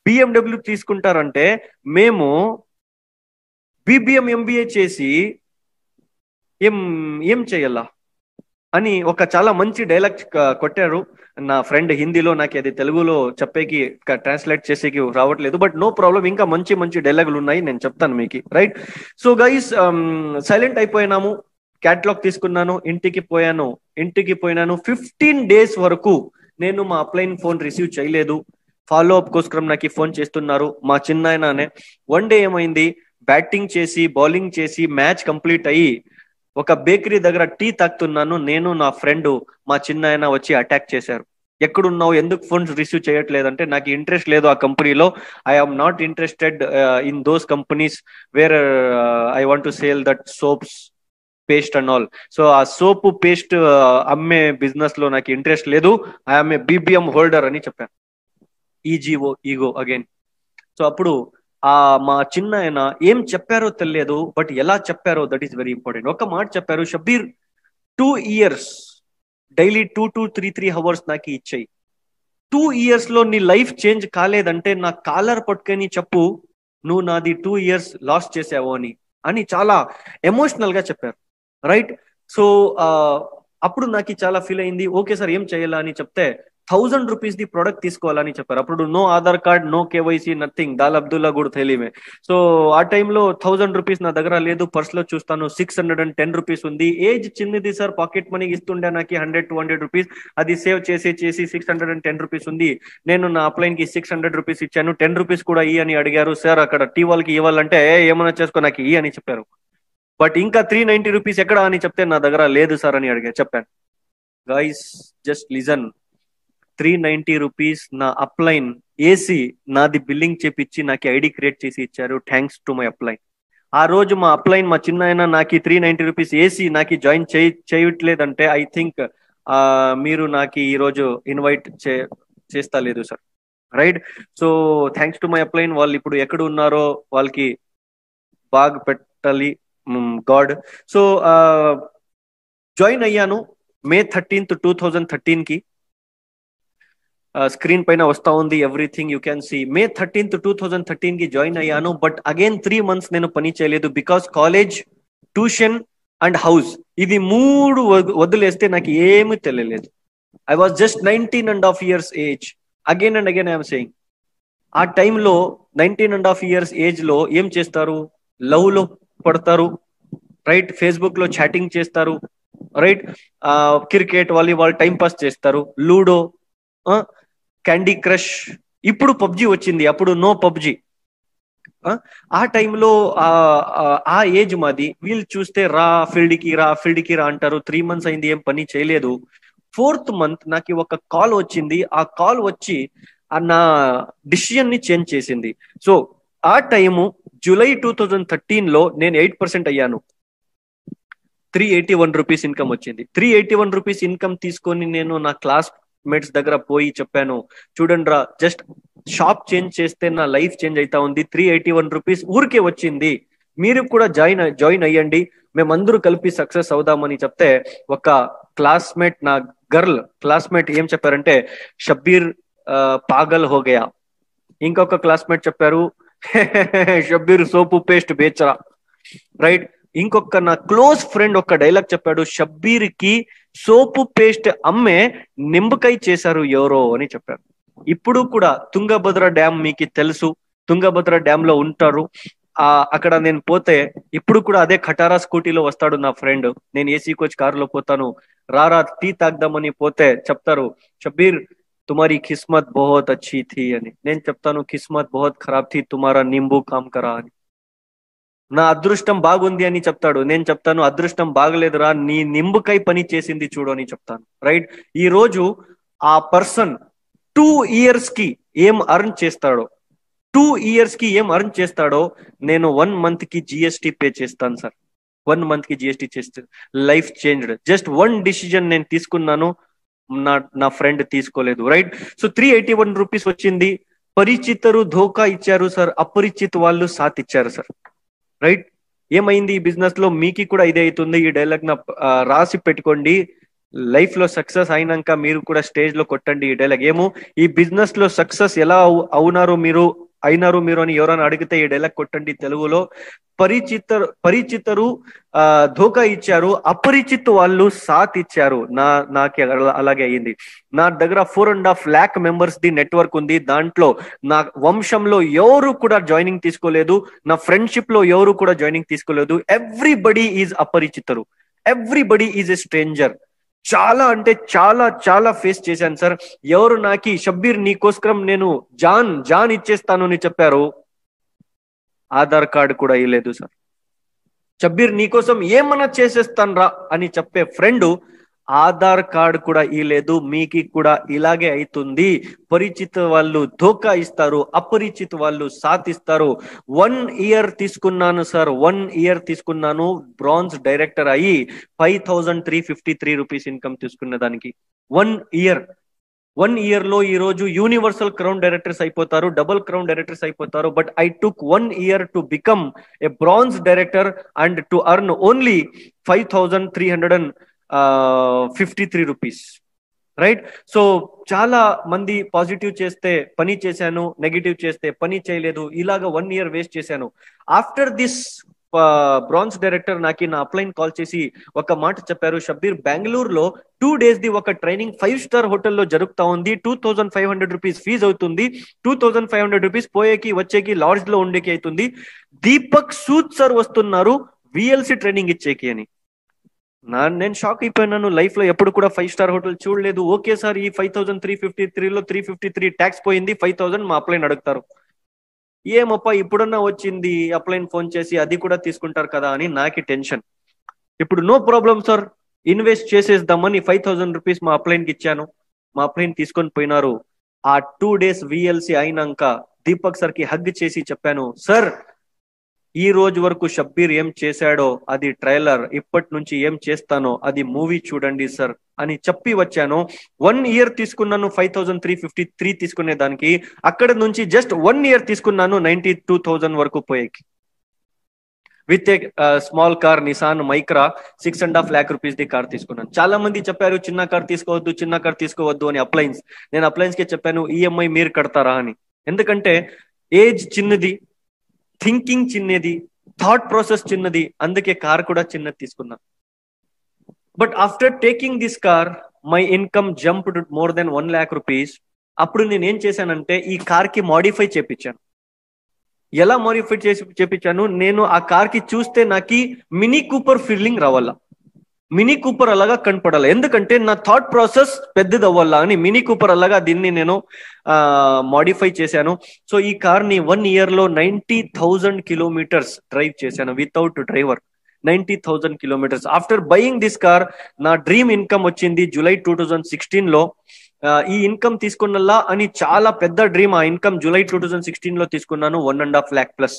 బిఎండబ్ల్యూ తీసుకుంటారంటే మేము బీబీఎం ఎంబీఏ చేసి ఏం చేయాలా అని ఒక చాలా మంచి డైలాగ్ కొట్టారు నా ఫ్రెండ్ హిందీలో. నాకు అది తెలుగులో చెప్పేకి ట్రాన్స్లేట్ చేసేకి రావట్లేదు, బట్ నో ప్రాబ్లం, ఇంకా మంచి డైలాగులు ఉన్నాయి, నేను చెప్తాను మీకు, రైట్? సో గైస్ సైలెంట్ అయిపోయినాము. క్యాటలాగ్ తీసుకున్నాను, ఇంటికి పోయాను. 15 days వరకు నేను మా అప్లైన్ ఫోన్ రిసీవ్ చేయలేదు. ఫాలో అప్ కోసరం నాకు ఫోన్ చేస్తున్నారు మా చిన్నాయననే. 1 day ఏమైంది, బ్యాటింగ్ చేసి బౌలింగ్ చేసి మ్యాచ్ కంప్లీట్ అయ్యి ఒక బేకరీ దగ్గర టీ తాగుతున్నాను. నేను నా ఫ్రెండ్ మా చిన్నాయన వచ్చి అటాక్ చేశారు. ఎక్కడున్నావు, ఎందుకు ఫోన్స్ రిసీవ్ చేయట్లేదంటే నాకు ఇంట్రెస్ట్ లేదు ఆ కంపెనీలో, I am not interested in those companies where I want to sell that soaps paste and all. So ఆ సోపు పేస్ట్ అమ్మే బిజినెస్ లో నాకు ఇంట్రెస్ట్ లేదు, ఐఎమ్ ఏ బీబీఎం హోల్డర్ అని చెప్పాను. Ego again. సో అప్పుడు మా చిన్న ఆయన ఏం చెప్పారో తెలియదు, బట్ ఎలా చెప్పారో దట్ ఈస్ వెరీ ఇంపార్టెంట్. ఒక మాట చెప్పారు, Shabbir 2 years daily 2 to 3 hours నాకు ఇచ్చాయి. 2 years లో నీ లైఫ్ చేంజ్ కాలేదంటే నా కాలర్ పట్టుకొని చెప్పు, నువ్వు నాది 2 years లాస్ చేసావు అని చాలా ఎమోషనల్ గా చెప్పారు, రైట్? సో అప్పుడు నాకు చాలా ఫీల్ అయింది. ఓకే సార్ ఏం చేయాలా అని చెప్తే ₹1000 ది ప్రోడక్ట్ తీసుకోవాలని చెప్పారు. అప్పుడు no Aadhaar card, no KYC, nothing, దాల్ అబ్దుల్లా కూడా తెలియమే. సో ఆ టైంలో ₹1000 నా దగ్గర లేదు, పర్స్ లో చూస్తాను ₹610 ఉంది. ఏజ్ చిన్నది సార్, పాకెట్ మనీ ఇస్తుండే నాకు ₹100-200. అది సేవ్ చేసి ₹610 ఉంది. నేను నా అప్లైన్ కి ₹600 ఇచ్చాను. ₹10 కూడా ఇ అని అడిగారు. సార్ అక్కడ టీ వాళ్ళకి ఇవ్వాలంటే ఏమైనా చేసుకో నాకు ఇ అని చెప్పారు. బట్ ఇంకా ₹390 ఎక్కడ అని చెప్తే నా దగ్గర లేదు సార్ అని చెప్పాను. గైస్ జస్ట్ లిజన్, ₹390 నా అప్లైన్ ఏసీ నాది బిల్లింగ్ చేపించి నాకు ఐడి క్రియేట్ చేసి ఇచ్చారు. Thanks to my upline. ఆ రోజు మా అప్లైన్, మా చిన్న ఆయన నాకు ₹390 ఏసీ నాకు జాయిన్ చేయట్లేదంటే ఐ థింక్ మీరు నాకు ఈ రోజు ఇన్వైట్ చేస్తా లేదు sir. Right. So thanks to my upline. వాళ్ళు ఇప్పుడు ఎక్కడ ఉన్నారో వాళ్ళకి బాగా పెట్టాలి గాడ్. సో జాయిన్ అయ్యాను May 13th, 2013 స్క్రీన్ పైన వస్తా ఉంది everything you can see. May 13th, 2013 join అయ్యాను. బట్ అగైన్ 3 months నేను పని చేయలేదు. Because college, tuition and house, ఇది 3 వదిలేస్తే నాకు ఏమీ తెలియలేదు. ఐ వాజ్ జస్ట్ 19.5 years ఏజ్. Again and again I'm saying, ఆ టైంలో 19.5 years ఏజ్ లో ఏం చేస్తారు? లవ్ లో పడతారు, రైట్? ఫేస్బుక్ లో చాటింగ్ చేస్తారు, right? Cricket, volleyball time pass చేస్తారు, లూడో, క్యాండీ క్రష్. ఇప్పుడు పబ్జి వచ్చింది, అప్పుడు నో పబ్జి. ఆ టైంలో ఆ ఏజ్ మాది. వీళ్ళు చూస్తే ఫీల్డ్ కి రా అంటారు. 3 months అయింది, ఏం పని చేయలేదు. 4th month నాకు ఒక కాల్ వచ్చింది. ఆ కాల్ వచ్చి నా డిసిషన్ ని చేంజ్ చేసింది. సో ఆ టైము July 2013 నేను 8% అయ్యాను. ₹381 ఇన్కమ్ వచ్చింది. ₹381 ఇన్కమ్ తీసుకొని నేను నా క్లాస్ మేట్స్ దగ్గర పోయి చెప్పాను, చూడండి రా, జస్ట్ షాప్ చేంజ్ చేస్తే నా లైఫ్ చేంజ్ అవుతా ఉంది. ₹381 ఊరికే వచ్చింది, మీరు కూడా జాయిన్ అయ్యండి, మేమందరూ కలిపి సక్సెస్ అవుదామని చెప్తే ఒక క్లాస్మేట్, నా గర్ల్ క్లాస్మేట్ ఏం చెప్పారంటే, షబ్బీర్ పాగల్ హో గయా. ఇంకొక క్లాస్మేట్ చెప్పారు, షబ్బీర్ సోపు పేస్ట్ బేచరా, రైట్? ఇంకొక నా క్లోజ్ ఫ్రెండ్ ఒక డైలాగ్ చెప్పాడు, షబ్బీర్ కి సోపు పేస్ట్ అమ్మే నింబకాయ చేశారు ఎవరో అని చెప్పారు. ఇప్పుడు కూడా తుంగభద్ర డ్యామ్ మీకు తెలుసు, తుంగభద్ర డ్యామ్ లో ఉంటారు. అక్కడ నేను పోతే ఇప్పుడు కూడా అదే ఖటారా స్కూటీలో వస్తాడు నా ఫ్రెండ్. నేను ఏసీ కోచ్ కారులో పోతాను, రారా టీ తాగదామని పోతే చెప్తారు, షబ్బీర్ తుమారీ కిస్మత్ బహుత్ అచ్చి థీ అని. నేను చెప్తాను, కిస్మత్ బహుత్ ఖరాబ్ థీ, తుమారా నింబు కామ్ కరా అని. నా అదృష్టం బాగుంది అని చెప్తాడు. నేను చెప్తాను, అదృష్టం బాగలేదురా, నీ నింబుకై పని చేసింది చూడు అని చెప్తాను, రైట్? ఈ రోజు ఆ పర్సన్ 2 years కి ఏం అర్న్ చేస్తాడో, 2 years కి ఏం అర్న్ చేస్తాడో నేను 1 month కి జిఎస్టీ పే చేస్తాను సార్. 1 month కి జిఎస్టీ చేస్తే లైఫ్ చేంజ్డ్. జస్ట్ 1 decision నేను తీసుకున్నాను, నా ఫ్రెండ్ తీసుకోలేదు, రైట్? సో ₹381 వచ్చింది. పరిచితరు ధోకా ఇచ్చారు సార్, అపరిచిత్ వాళ్ళు సాత్ ఇచ్చారు సార్, రైట్? ఏమైంది ఈ బిజినెస్ లో? మీకు కూడా ఇదే అవుతుంది. ఈ డైలాగ్ నా రాసి పెట్టుకోండి. లైఫ్ లో సక్సెస్ అయినాక మీరు కూడా స్టేజ్ లో కొట్టండి ఈ డైలాగ్. ఏమో, ఈ బిజినెస్ లో సక్సెస్ ఎలా అయినారు మీరు అని ఎవరైనా అడిగితే ఈ డైలాగ్ కొట్టండి తెలుగులో. పరిచితరు ధోకా ఇచ్చారు, అపరిచిత్ వాళ్ళు సాత్ ఇచ్చారు. నాకు అలాగే అయ్యింది. నా దగ్గర 4.5 lakh members ది నెట్వర్క్ ఉంది. దాంట్లో నా వంశంలో ఎవరు కూడా జాయినింగ్ తీసుకోలేదు, నా ఫ్రెండ్షిప్ లో ఎవరు కూడా జాయినింగ్ తీసుకోలేదు. ఎవ్రీబడి ఈజ్ అపరిచితరు, ఎవ్రీబడి ఈజ్ ఎ స్ట్రేంజర్. చాలా అంటే చాలా చాలా ఫేస్ చేశాను సార్. ఎవరు నాకి, షబ్బీర్ నీకోస్కరం నేను జాన్ ఇచ్చేస్తాను అని చెప్పారు, ఆధార్ కార్డు కూడా ఇవ్వలేదు సార్. షబ్బీర్ నీకోసం ఏమన్నా చేసేస్తాను రా అని చెప్పే ఫ్రెండ్ ఆధార్ కార్డు కూడా ఇవ్వలేదు. మీకు కూడా ఇలాగే అవుతుంది. పరిచిత వాళ్ళు ధోకా ఇస్తారు, అపరిచిత వాళ్ళు సాత్ ఇస్తారు. 1 year తీసుకున్నాను సార్, 1 year తీసుకున్నాను. బ్రాంజ్ డైరెక్టర్ అయ్యి ₹5,353 ఇన్కమ్ తీసుకున్న దానికి 1 year లో ఈ రోజు యూనివర్సల్ క్రౌన్ డైరెక్టర్స్ అయిపోతారు, డబుల్ క్రౌన్ డైరెక్టర్స్ అయిపోతారు. But I took 1 year to become a bronze director and to earn only ₹5,353, right? So చాలా మంది పాజిటివ్ చేస్తే పని చేశాను, నెగిటివ్ చేస్తే పని చేయలేదు, ఇలాగా 1 year వేస్ట్ చేశాను. ఆఫ్టర్ దిస్ బ్రాంజ్ డైరెక్టర్ నాకు నా అప్లైన్ కాల్ చేసి ఒక మాట చెప్పారు, షబ్బీర్ బెంగళూరులో 2 days ది ఒక ట్రైనింగ్ 5-star హోటల్లో జరుగుతా ఉంది, 2500 రూపీస్ ఫీజు అవుతుంది, 2500 రూపీస్ పోయేకి వచ్చేకి లాడ్జ్ లో ఉండేకి అవుతుంది, దీపక్ సూద్ సార్ వస్తున్నారు విఎల్సి ట్రైనింగ్ ఇచ్చేకి అని. నేను షాక్ అయిపోయినాను, లైఫ్ లో ఎప్పుడు కూడా 5-star హోటల్ చూడలేదు. ఓకే సార్, ఈ 5353 లో 353 ట్యాక్స్ పోయింది, 5000 మా అప్లైన్ అడుగుతారు. ఏమప్పా ఇప్పుడన్నా వచ్చింది, అప్లైన్ ఫోన్ చేసి అది కూడా తీసుకుంటారు కదా అని నాకు టెన్షన్. ఇప్పుడు నో ప్రాబ్లం సార్, ఇన్వెస్ట్ చేసేద్దామని 5000 రూపీస్ మా అప్లైన్ కి ఇచ్చాను. మా అప్లైన్ తీసుకొని పోయినారు. ఆ 2 days విఎల్సి అయినాక దీపక్ సార్ కి హగ్ చేసి చెప్పాను, సార్ ఈ రోజు వరకు షబ్బీర్ ఏం చేశాడో అది ట్రైలర్, ఇప్పటి నుంచి ఏం చేస్తానో అది మూవీ చూడండి సార్ అని చెప్పి వచ్చాను. 1 year తీసుకున్నాను 5353 తీసుకునే దానికి, అక్కడ నుంచి జస్ట్ 1 year తీసుకున్నాను 92,000 వరకు పోయేకి. With a small car Nissan Micra 6.5 lakh rupees ది కార్ తీసుకున్నాను. చాలా మంది చెప్పారు చిన్న కార్ తీసుకోవద్దు, చిన్న కార్ తీసుకోవద్దు అని అప్లైన్స్. నేను అప్లైన్స్ కి చెప్పాను ఈఎంఐ మీరు కడతారా అని. ఎందుకంటే ఏజ్ చిన్నది, థింకింగ్ చిన్నది, థాట్ ప్రాసెస్ చిన్నది, అందుకే కార్ కూడా చిన్నది తీసుకున్నా. But after taking this car my income jumped more than 1 lakh rupees. అప్పుడు నేను ఏం చేశానంటే ఈ కార్ కి మాడిఫై చేపించాను. ఎలా మాడిఫై చేపించాను, నేను ఆ కార్ కి చూస్తే నాకు మినీ కూపర్ ఫీలింగ్ రావాలా, మినీ కూపర్ అలాగా కనపడాలి. ఎందుకంటే నా థాట్ ప్రాసెస్ పెద్దది అవ్వాలా అని మినీ కూపర్ అలాగా దీన్ని నేను మాడిఫై చేశాను. సో ఈ కార్ ని 1 year లో 90,000 kilometers డ్రైవ్ చేశాను without driver. 90,000 kilometers. After buying this car నా డ్రీమ్ ఇన్కమ్ వచ్చింది జూలై 2016 లో. ఈ ఇన్కమ్ తీసుకున్నలా అని చాలా పెద్ద డ్రీమ్. ఆ ఇన్కమ్ జూలై 2016 లో తీసుకున్నాను 1.5 lakh ప్లస్.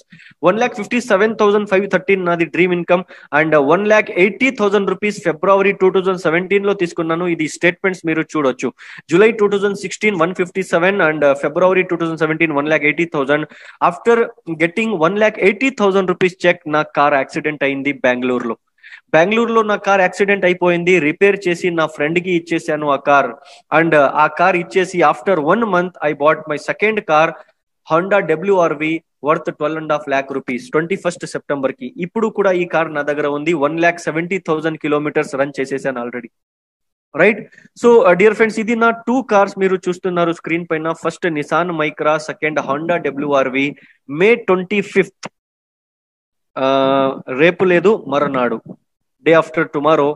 1,57,513 నాది dream income. And 1,80,000 rupees February 2017 లో తీసుకున్నాను. ఇది స్టేట్మెంట్స్ మీరు చూడొచ్చు. July 2016 157 and February 2017 1,80,000. After getting 1,80,000 rupees check నా కార్ యాక్సిడెంట్ అయింది బెంగళూరులో. బెంగళూరులో నా కార్ యాక్సిడెంట్ అయిపోయింది, రిపేర్ చేసి నా ఫ్రెండ్ కి ఇచ్చేసాను ఆ కార్. అండ్ ఆ కార్ ఇచ్చేసి after 1 month I bought my second car Honda WRV worth 12.5 lakh rupees 21st September కి. ఇప్పుడు కూడా ఈ కార్ నా దగ్గర ఉంది. 1,70,000 kilometers రన్ చేసేసాను already. Right. So dear friends, ఇది నా 2 కార్స్ మీరు చూస్తున్నారు స్క్రీన్ పైన. First Nissan Micra, second Honda WRV. May 25th రేపు లేదు మరునాడు, డే ఆఫ్టర్ టుమారో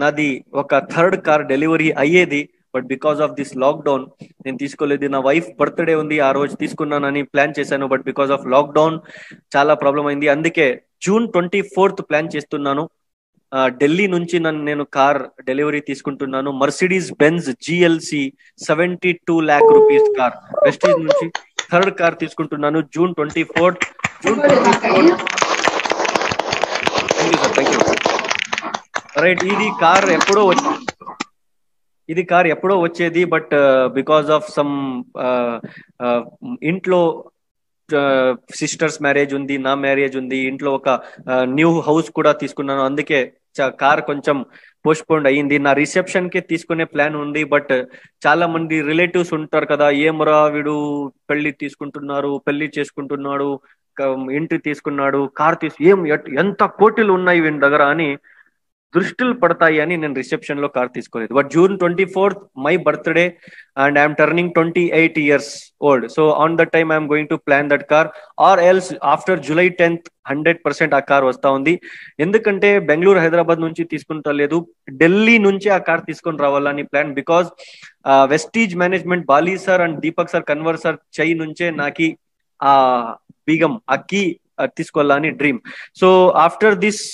నాది ఒక 3rd కార్ డెలివరీ అయ్యేది. But because of this lockdown నేను తీసుకోలేదు. నా వైఫ్ బర్త్డే ఉంది, ఆ రోజు తీసుకున్నానని ప్లాన్ చేశాను. బట్ బికాస్ ఆఫ్ లాక్డౌన్ చాలా ప్రాబ్లం అయింది. అందుకే June 24th ప్లాన్ చేస్తున్నాను. ఢిల్లీ నుంచి నేను కార్ డెలివరీ తీసుకుంటున్నాను. Mercedes Benz GLC 72 lakh rupees car Vestige నుంచి 3rd కార్ తీసుకుంటున్నాను June 24th. Thank you. Right. ఇది కార్ ఎప్పుడో వచ్చేది. బట్ బికాస్ ఆఫ్ సమ్ ఇంట్లో సిస్టర్స్ మ్యారేజ్ ఉంది, నా మ్యారేజ్ ఉంది, ఇంట్లో ఒక న్యూ హౌస్ కూడా తీసుకున్నాను. అందుకే కార్ కొంచెం పోస్ట్పోన్ అయ్యింది. నా రిసెప్షన్ కి తీసుకునే ప్లాన్ ఉంది. బట్ చాలా మంది రిలేటివ్స్ ఉంటారు కదా, ఏమరా వీడు పెళ్లి చేసుకుంటున్నాడు, ఇంటి తీసుకున్నాడు, కార్ ఎంత కోట్లు ఉన్నాయి వీడి దగ్గర అని దృష్టిలు పడతాయి అని నేను రిసెప్షన్ లో కార్ తీసుకోలేదు. But June 24th my birthday and I'm turning 28 years old. So on that time I'm going to plan that car, or else after July 10th 100% ఆ కార్ వస్తా ఉంది. ఎందుకంటే బెంగళూరు హైదరాబాద్ నుంచి తీసుకుంటా లేదు, ఢిల్లీ నుంచి ఆ కార్ తీసుకొని రావాలని plan. Because Vestige management Bali sir and Deepak sir Kanwar sir చై నుంచే నాకి ఆ బీగం అక్కి తీసుకోవాలని డ్రీమ్. సో ఆఫ్టర్ దిస్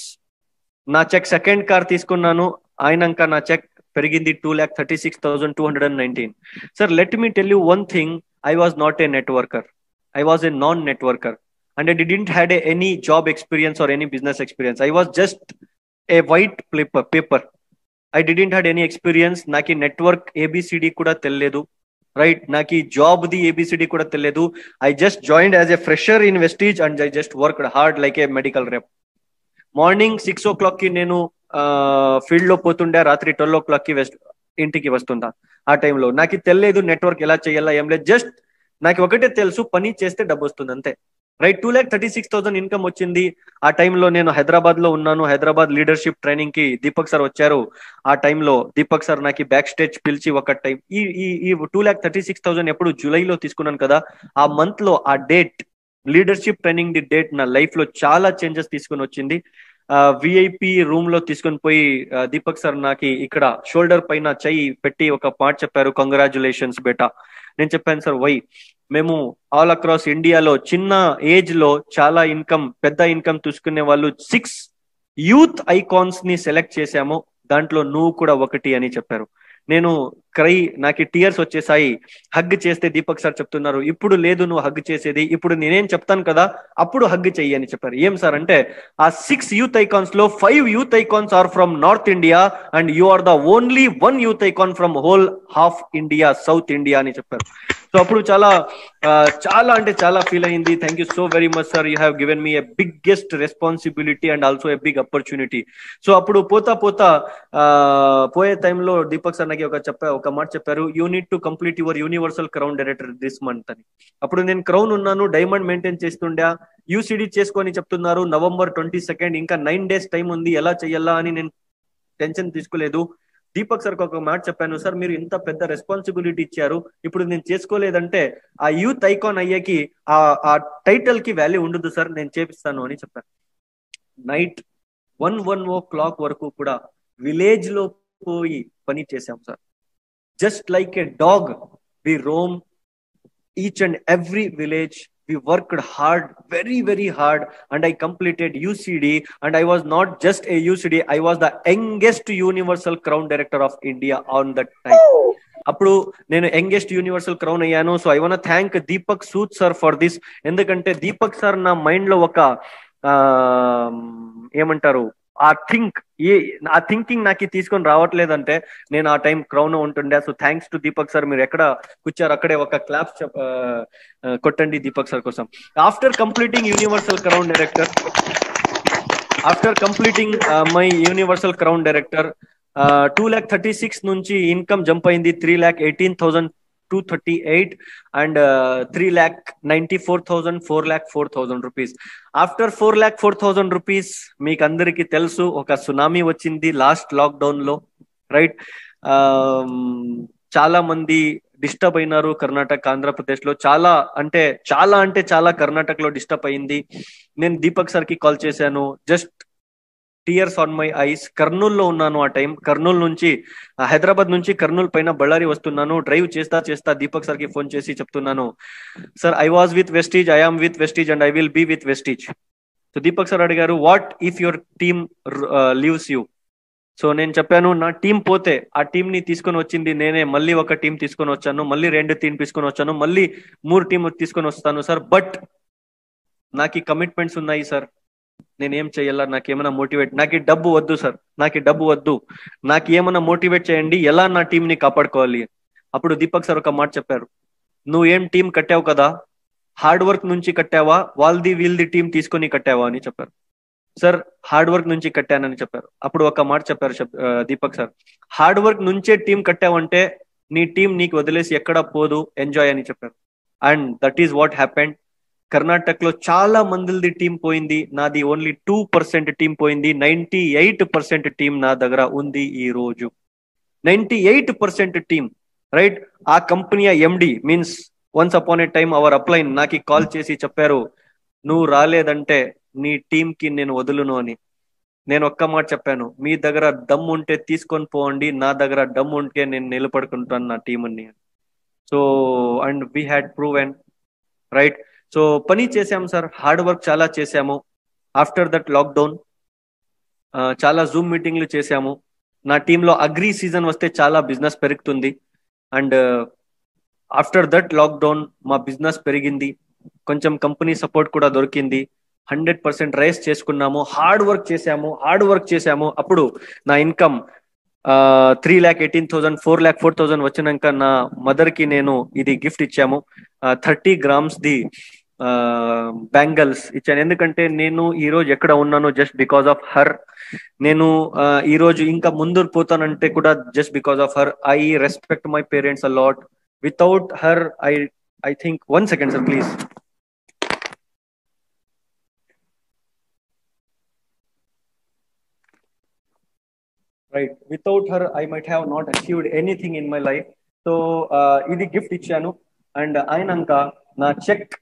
నా చెక్ సెకండ్ కార్ తీసుకున్నాను. అయినాక నా చెక్ పెరిగింది 2,36,219. Sir let me tell you one thing, I was not a networker, I was a non networker and I didn't had any job experience or any business experience. I was just a white paper. I didn't had any experience. నాకు network ABCD కూడా తెలియదు. Right. నాకు job the ABCD కూడా తెలియదు. I just joined as a fresher in Vestige and I just worked hard like a medical rep. Morning 6 o'clock కి నేను field లో పోతుండే, రాత్రి 12 o'clock కి ఇంటికి వస్తుందా. ఆ టైంలో నాకు తెలియదు నెట్వర్క్ ఎలా చేయాలా, ఏం లేదు. జస్ట్ నాకు ఒకటే తెలుసు, పని చేస్తే డబ్బు వస్తుంది అంతే. రైట్. 2,36,000 ఇన్కమ్ వచ్చింది. ఆ టైంలో నేను హైదరాబాద్ లో ఉన్నాను. హైదరాబాద్ లీడర్షిప్ ట్రైనింగ్ కి దీపక్ సార్ వచ్చారు. ఆ టైంలో దీపక్ సార్ నాకు బ్యాక్ స్టేజ్ పిలిచి ఒక టైం ఈ 2,36,000 ఎప్పుడు జూలైలో తీసుకున్నాను కదా, ఆ మంత్ లో ఆ date leadership training the date నా లైఫ్ లో చాలా చేంజెస్ తీసుకుని వచ్చింది. విఐపి రూమ్ లో తీసుకొని పోయి దీపక్ సార్ నాకు ఇక్కడ షోల్డర్ పైన చెయ్యి పెట్టి ఒక మాట చెప్పారు, కంగ్రాచులేషన్స్ బేటా. నేను చెప్పాను సార్ వై. మేము ఆల్ అక్రాస్ ఇండియాలో చిన్న ఏజ్ లో చాలా ఇన్కమ్, పెద్ద ఇన్కమ్ తీసుకునే వాళ్ళు 6 యూత్ ఐకాన్స్ ని సెలెక్ట్ చేశాము, దాంట్లో నువ్వు కూడా ఒకటి అని చెప్పారు. నేను నాకు టీయర్స్ వచ్చేసాయి. హగ్ చేస్తే దీపక్ సార్ చెప్తున్నారు, ఇప్పుడు లేదు నువ్వు హగ్ చేసేది, ఇప్పుడు నేనేం చెప్తాను కదా అప్పుడు హగ్ చెయ్యి అని చెప్పారు. ఏం సార్ అంటే, ఆ 6 యూత్ ఐకాన్స్ లో 5 youth icons are from north India and you are the only 1 youth icon from whole half India, south India అని చెప్పారు. సో అప్పుడు చాలా అంటే చాలా ఫీల్ అయింది. Thank you so very much sir, you have given me a biggest responsibility and also a big opportunity. So అప్పుడు పోయే టైంలో దీపక్ సార్ నాకు ఒక మాట చెప్పారు, you need to complete your universal crown director this month అని. అప్పుడు నేను క్రౌన్ ఉన్నాను, డైమండ్ మెయింటైన్ చేస్తుండే, యూసిడి చేసుకొని చెప్తున్నారు November 22 ఇంకా 9 days టైం ఉంది, ఎలా చెయ్యాలా అని నేను టెన్షన్ తీసుకోలేదు. దీపక్ సార్ ఒక మాట చెప్పాను, సార్ మీరు ఇంత పెద్ద రెస్పాన్సిబిలిటీ ఇచ్చారు, ఇప్పుడు నేను చేసుకోలేదంటే ఆ యూత్ ఐకాన్ అయ్యేకి ఆ టైటిల్ కి వాల్యూ ఉండదు సార్, నేను చేపిస్తాను అని చెప్పాను. నైట్ 1 o'clock వరకు కూడా విలేజ్ లో పోయి పని చేశాం sir. Just like a dog we roam each and every village. We worked hard, very very hard, and I completed UCD, and I was not just a UCD, I was the youngest universal crown director of India on that time. అప్పుడు నేను youngest universal crown అయ్యాను. So I want thank Deepak Sood sir for this. ఎందుకంటే Deepak sir నా mind లో ఒక ఏమంటారు ఆ thinking నాకు తీసుకొని రావట్లేదంటే నేను ఆ టైం క్రౌన్ ఉంటుండే. So thanks to Deepak sir. మీరు ఎక్కడ కూర్చారు అక్కడే ఒక క్లాప్ కొట్టండి దీపక్ సార్ కోసం. After completing universal crown director, my universal crown director 2,36,000 నుంచి ఇన్కమ్ జంప్ అయింది 3,18,238 అండ్ 3,94,000, 4,04,000 రూపీస్. ఆఫ్టర్ 4,04,000 రూపీస్ మీకు అందరికీ తెలుసు ఒక సునామీ వచ్చింది లాస్ట్ లాక్డౌన్ లో, రైట్. చాలా మంది డిస్టర్బ్ అయినారు కర్ణాటక, ఆంధ్రప్రదేశ్ లో చాలా కర్ణాటకలో డిస్టర్బ్ అయింది. నేను దీపక్ సార్ కి కాల్ చేశాను, just tears on my eyes. కర్నూల్లో ఉన్నాను ఆ టైం. కర్నూలు నుంచి హైదరాబాద్ నుంచి కర్నూలు పైన బళ్ళారి వస్తున్నాను. డ్రైవ్ చేస్తా దీపక్ సార్ కి ఫోన్ చేసి చెప్తున్నాను, sir I was with Vestige, I am with Vestige and I will be with Vestige. So Deepak sir అడిగారు, what if your team leaves you? So నేను చెప్పాను, నా టీం పోతే ఆ టీం ని తీసుకొని వచ్చింది నేనే, మళ్ళీ ఒక టీం తీసుకొని వచ్చాను, మళ్ళీ 2 టీం తీసుకొని వచ్చాను, మళ్ళీ 3 టీం తీసుకొని వస్తాను సార్. బట్ నాకు కమిట్మెంట్స్ ఉన్నాయి సార్, నేనేం చెయ్యాలా, నాకేమైనా మోటివేట్, నాకు డబ్బు వద్దు సార్, నాకు ఏమైనా మోటివేట్ చేయండి, ఎలా నా టీం ని కాపాడుకోవాలి. అప్పుడు దీపక్ సార్ ఒక మాట చెప్పారు, నువ్వు ఏం టీం కట్టావు కదా, హార్డ్ వర్క్ నుంచి కట్టావా, వీళ్ళది టీం తీసుకొని కట్టావా అని చెప్పారు. సార్ హార్డ్ వర్క్ నుంచి కట్టానని చెప్పారు. అప్పుడు ఒక మాట చెప్పారు దీపక్ సార్, హార్డ్ వర్క్ నుంచే టీం కట్టావంటే నీ టీం నీకు వదిలేసి ఎక్కడ పోదు, ఎంజాయ్ అని చెప్పారు. And that is what happened. కర్ణాటకలో చాలా మందిది టీం పోయింది, నాది ఓన్లీ 2% టీం పోయింది. 98% టీం నా దగ్గర ఉంది ఈ రోజు. 98% టీం, రైట్. ఆ company MD means once upon a time our upline నాకు కాల్ చేసి చెప్పారు, నువ్వు రాలేదంటే నీ టీం కి నేను వదులును అని. నేను ఒక్క మాట చెప్పాను, మీ దగ్గర దమ్ ఉంటే తీసుకొని పోండి, నా దగ్గర దమ్ ఉంటే నేను నిలబడుకుంటాను నా టీంని. So and we had proven, right. So పని చేసాము సార్, హార్డ్ వర్క్ చాలా చేసాము. ఆఫ్టర్ దట్ లాక్డౌన్ చాలా జూమ్ మీటింగ్లు చేసాము. నా టీంలో అగ్రి సీజన్ వస్తే చాలా బిజినెస్ పెరుగుతుంది. అండ్ ఆఫ్టర్ దట్ లాక్డౌన్ మా బిజినెస్ పెరిగింది, కొంచెం కంపెనీ సపోర్ట్ కూడా దొరికింది. 100% రైస్ చేసుకున్నాము, హార్డ్ వర్క్ చేసాము. అప్పుడు నా ఇన్కమ్ 3,18,000, 4,04,000 వచ్చినాక నా మదర్ కి నేను ఇది గిఫ్ట్ ఇచ్చాము, 30 grams ది బ్యాంగిల్స్ ఇచ్చాను. ఎందుకంటే నేను ఈ రోజు ఎక్కడ ఉన్నాను జస్ట్ బికాస్ ఆఫ్ హర్. నేను ఈ రోజు ఇంకా ముందు పోతానంటే కూడా just because of her. I respect my parents a lot. Without her I think, 1 second sir please. Right. Without her I might have not achieved anything in my life. So ఇది gift ఇచ్చాను. And అయినాక నా check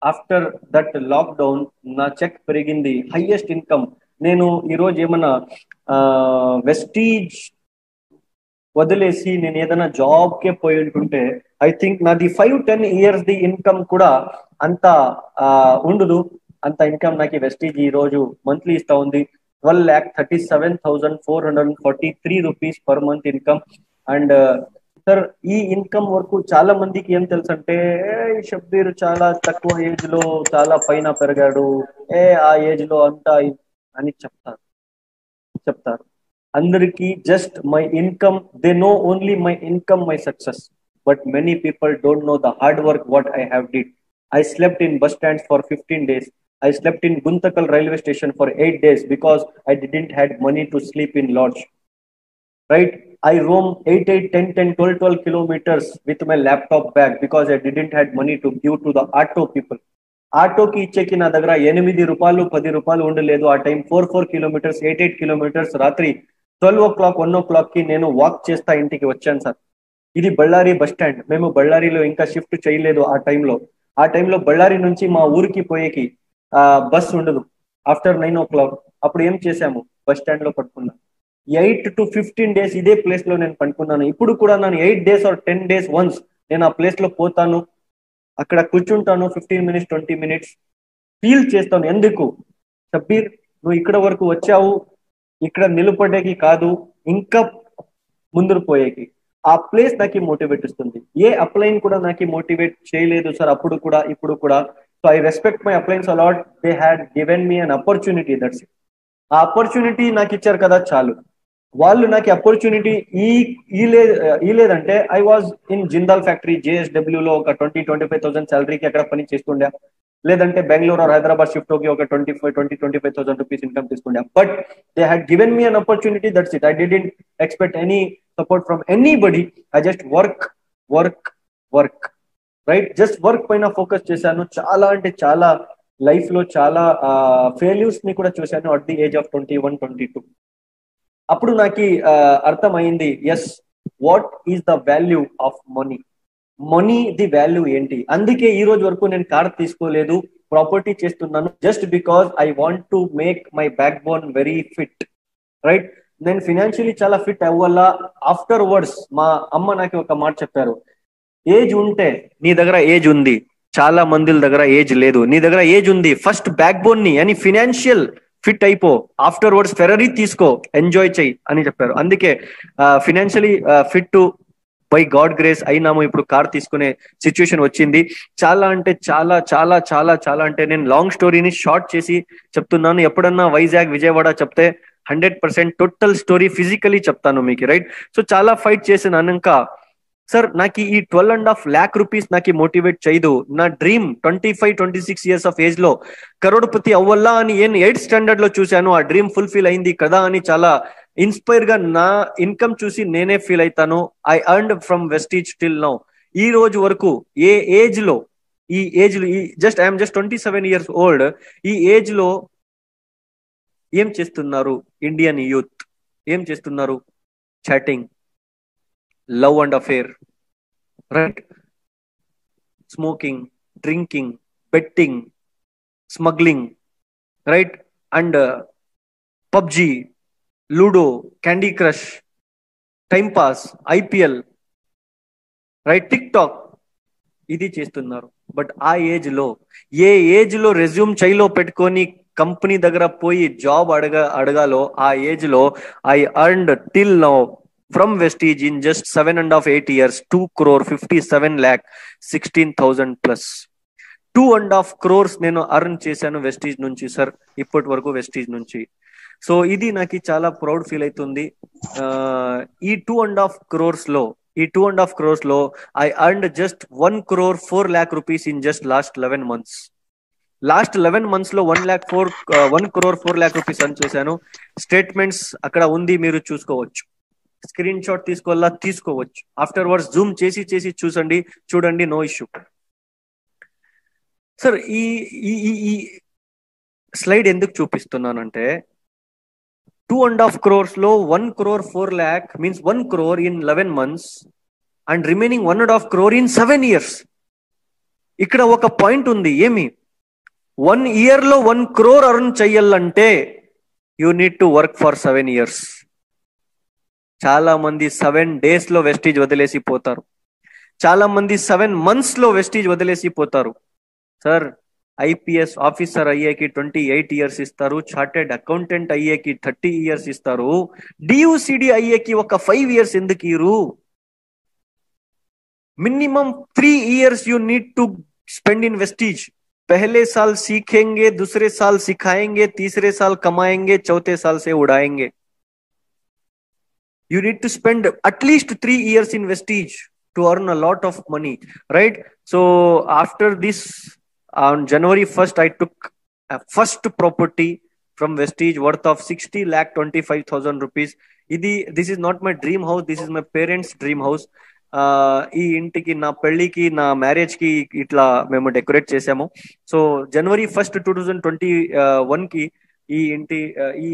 after that lockdown నా cheque పెరిగింది, highest income. నేను ఈరోజు ఏమన్నా Vestige వదిలేసి నేను ఏదైనా జాబ్ కే పోయి ఉంటుంటే ఐ థింక్ నాది 5-10 years ది ఇన్కమ్ కూడా అంత ఉండదు. అంత ఇన్కమ్ నాకు వెస్టీజ్ ఈ రోజు మంత్లీ ఇస్తా ఉంది. 12,37,443 rupees per month income. And sir, ఈ ఇన్కమ్ వరకు చాలా మందికి ఏం తెలుసు అంటే, షబ్బీర్ చాలా తక్కువ ఏజ్ లో చాలా పైన పెరిగాడు, ఆ ఏజ్ లో అంతా అని చెప్తారు. అందరికీ just my income, they know only my income, my success. But many people don't know the hard work what I have did. I slept in bus stands for 15 days. I slept in Guntakal railway station for 8 days because I didn't had money to sleep in lodge. Right? I roamed 8, 8, 10, 10, 12 kilometers with my laptop bag because I didn't had money to give to the auto people. ఆటోకి ఇచ్చేకి నా దగ్గర 8 రూపాయలు 10 రూపాయలు ఉండలేదు. ఆ time 4 kilometers 8 kilometers రాత్రి 12 o'clock 1 o'clock కి నేను వాక్ చేస్తా ఇంటికి వచ్చాను సార్. ఇది బళ్ళారి బస్ స్టాండ్. మేము బళ్ళారిలో ఇంకా షిఫ్ట్ చేయలేదు ఆ టైంలో. ఆ టైంలో బళ్ళారి నుంచి మా ఊరికి పోయేకి బస్ ఉండదు ఆఫ్టర్ 9 o'clock. అప్పుడు ఏం చేశాము, బస్ స్టాండ్ లో పడుకున్నాను. 8 to 15 days ఇదే ప్లేస్ లో నేను పడుకున్నాను. ఇప్పుడు కూడా నేను 8 days or 10 days వన్స్ నేను ఆ ప్లేస్ లో పోతాను, అక్కడ కూర్చుంటాను 15 minutes 20 minutes, ఫీల్ చేస్తాను. ఎందుకు షబ్బీర్, నువ్వు ఇక్కడ వరకు వచ్చావు, ఇక్కడ నిలబడేకి కాదు, ఇంకా ముందుకు పోయేకి. ఆ ప్లేస్ నాకు మోటివేట్ ఇస్తుంది. ఏ అప్లైన్ కూడా నాకు మోటివేట్ చేయలేదు సార్ అప్పుడు కూడా ఇప్పుడు కూడా. So I respect my uplines a lot. They had given me an opportunity, that's it. ఆ ఆపర్చునిటీ నాకు ఇచ్చారు కదా చాలు. వాళ్ళు నాకు ఆపర్చునిటీ లేదంటే I was in Jindal factory JSW లో ఒక 20-25,000 శాలరీకి అక్కడ పని చేస్తుండే, లేదంటే బెంగళూరు ఆర్ హైదరాబాద్ షిఫ్ట్ होगी ఒక 25,000 రూపీస్ ఇన్కమ్ తీసుకుండే. But they had given me an opportunity, that's it. I didn't expect any support from anybody. I just work work work. Right, just work పైన ఫోకస్ చేశాను. చాలా అంటే చాలా లైఫ్ లో చాలా ఫెయిల్యూర్స్ ని కూడా చూశాను అట్ ది ఏజ్ ఆఫ్ 21-22. అప్పుడు నాకు అర్థమైంది, yes, what is the value of money. Money ది వాల్యూ ఏంటి. అందుకే ఈ రోజు వరకు నేను కార్ తీసుకోలేదు, ప్రాపర్టీ చేస్తున్నాను, just because I want to make my back bone very fit. Right, నేను ఫినాన్షియలీ చాలా ఫిట్ అవ్వాలా. ఆఫ్టర్ వర్డ్స్ మా అమ్మ నాకు ఒక మాట చెప్పారు, ఏజ్ ఉంటే, నీ దగ్గర ఏజ్ ఉంది, చాలా మంది దగ్గర ఏజ్ లేదు, నీ దగ్గర ఏజ్ ఉంది, ఫస్ట్ బ్యాక్ బోన్ ని అని ఫినాన్షియల్ ఫిట్ అయిపో, ఆఫ్టర్ వర్డ్స్ ఫెరరీ తీసుకో, ఎంజాయ్ చెయ్యి అని చెప్పారు. అందుకే financially fit by God grace అయినాము. ఇప్పుడు కార్ తీసుకునే సిచ్యువేషన్ వచ్చింది. చాలా అంటే చాలా చాలా చాలా చాలా అంటే నేను లాంగ్ స్టోరీని షార్ట్ చేసి చెప్తున్నాను. ఎప్పుడన్నా వైజాగ్ విజయవాడ చెప్తే 100% టోటల్ స్టోరీ ఫిజికలీ చెప్తాను మీకు. రైట్, సో చాలా ఫైట్ చేసినాక సార్ నాకు ఈ 12.5 lakh రూపీస్ నాకు మోటివేట్ చేయదు. నా డ్రీమ్ 25-26 years ఆఫ్ ఏజ్ లో కరోడ్పతి అవ్వల్లా అని 8th standard లో చూశాను. ఆ డ్రీమ్ ఫుల్ఫిల్ అయింది కదా అని చాలా ఇన్స్పైర్ గా నా ఇన్కమ్ చూసి నేనే ఫీల్ అవుతాను. I earned from Vestige till now. ఈ రోజు వరకు ఈ ఏజ్ లో just I'm just 27 years old. ఈ ఏజ్ లో ఏం చేస్తున్నారు ఇండియన్ యూత్? ఏం చేస్తున్నారు? Chatting, love and affair, right, smoking, drinking, betting, smuggling, right, and PUBG, ludo, candy crush, time pass, IPL, right, tick talk, ఇది చేస్తున్నారు. బట్ ఆ ఏజ్ లో, ఏ ఏజ్ లో రెజ్యూమ్ చైలో పెట్టుకొని కంపెనీ దగ్గర పోయి జాబ్ అడగాలో ఆ ఏజ్ లో I earned till now from Vestige in just 7.5-8 years 2,57,16,000 plus 2.5 crores నేను అర్న్ చేశాను వెస్టీజ్ నుంచి సార్, ఇప్పటి వరకు వెస్టీజ్ నుంచి. సో ఇది నాకు చాలా ప్రౌడ్ ఫీల్ అవుతుంది. ఈ 2.5 crores లో I earned just 1.04 lakh rupees in just last 11 months. Last 11 months లో 1.04 lakh rupees అర్న్ చేశాను. స్టేట్మెంట్స్ అక్కడ ఉంది, మీరు చూసుకోవచ్చు. స్క్రీన్ షాట్ తీసుకోవచ్చు. ఆఫ్టర్ వర్డ్స్ జూమ్ చేసి చూడండి, నో ఇష్యూ. సార్, ఈ స్లైడ్ ఎందుకు చూపిస్తున్నానంటే 2.5 crores లో 1 crore 4 lakh means 1 crore in 11 months and remaining 1.5 crore in 7 years. ఇక్కడ ఒక పాయింట్ ఉంది, ఏమి 1 year లో 1 crore అర్న్ చెయ్యాలంటే you need to work for 7 years. చాలా మంది 7 days లో వెస్టీజ్ వదిలేసి పోతారు, చాలా మంది 7 months లో వెస్టీజ్ వదిలేసి పోతారు. సార్, ఐపీఎస్ ఆఫీసర్ అయ్యేకి 28 years ఇస్తారు, చార్టెడ్ అకౌంటెంట్ అయ్యేకి 30 years ఇస్తారు, డియూసిడి అయ్యేకి ఒక 5 years ఎందుకు ఇరు? Minimum 3 years you need to spend in vestige. पहले साल सीखेंगे, दूसरे साल सिखाएंगे, तीसरे साल कमाएंगे, चौथे साल से उड़ाएंगे. You need to spend at least 3 years in vestige to earn a lot of money, right? So after this, on January 1st, I took a first property from vestige worth of 60,25,000 rupees. This is not my dream house, this is my parents' dream house. ఈ ఇంటికి, నా పెళ్లికి, నా marriage కి ఇట్లా మేము decorate చేసాము. So January 1st, 2021 కి ఈ ఇంటి ఈ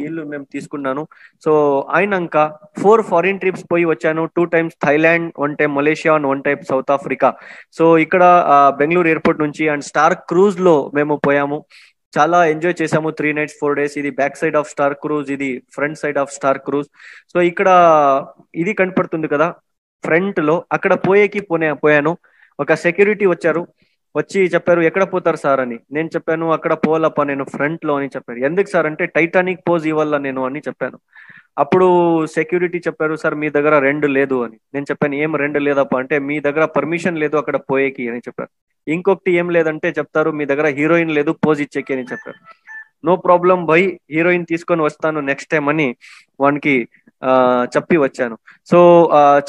ఇల్లు మేము తీసుకున్నాను. సో అయినాక 4 foreign trips పోయి వచ్చాను. 2 times Thailand, 1 time Malaysia and 1 time south Africa. So ఇక్కడ బెంగళూరు ఎయిర్పోర్ట్ నుంచి అండ్ స్టార్ క్రూజ్ లో మేము పోయాము. చాలా ఎంజాయ్ చేసాము. 3 nights 4 days. ఇది back side of Star Cruise, ఇది front side of Star Cruise. So ఇక్కడ ఇది కనపడుతుంది కదా ఫ్రంట్ లో, అక్కడ పోయాను. ఒక సెక్యూరిటీ వచ్చి చెప్పారు, ఎక్కడ పోతారు సార్ అని. నేను చెప్పాను, అక్కడ పోవాలప్ప నేను ఫ్రంట్ లో అని చెప్పారు. ఎందుకు సార్ అంటే, టైటానిక్ పోజ్ ఇవ్వాల నేను అని చెప్పాను. అప్పుడు సెక్యూరిటీ చెప్పారు, సార్ మీ దగ్గర 2 లేదు అని. నేను చెప్పాను, ఏం 2 లేదప్ప అంటే, మీ దగ్గర పర్మిషన్ లేదు అక్కడ పోయేకి అని చెప్పారు. ఇంకొకటి ఏం లేదంటే చెప్తారు, మీ దగ్గర హీరోయిన్ లేదు పోజ్ ఇచ్చేకి అని చెప్పారు. నో ప్రాబ్లం భయ్, హీరోయిన్ తీసుకొని వస్తాను నెక్స్ట్ టైం అని వానికి చెప్పి వచ్చాను. సో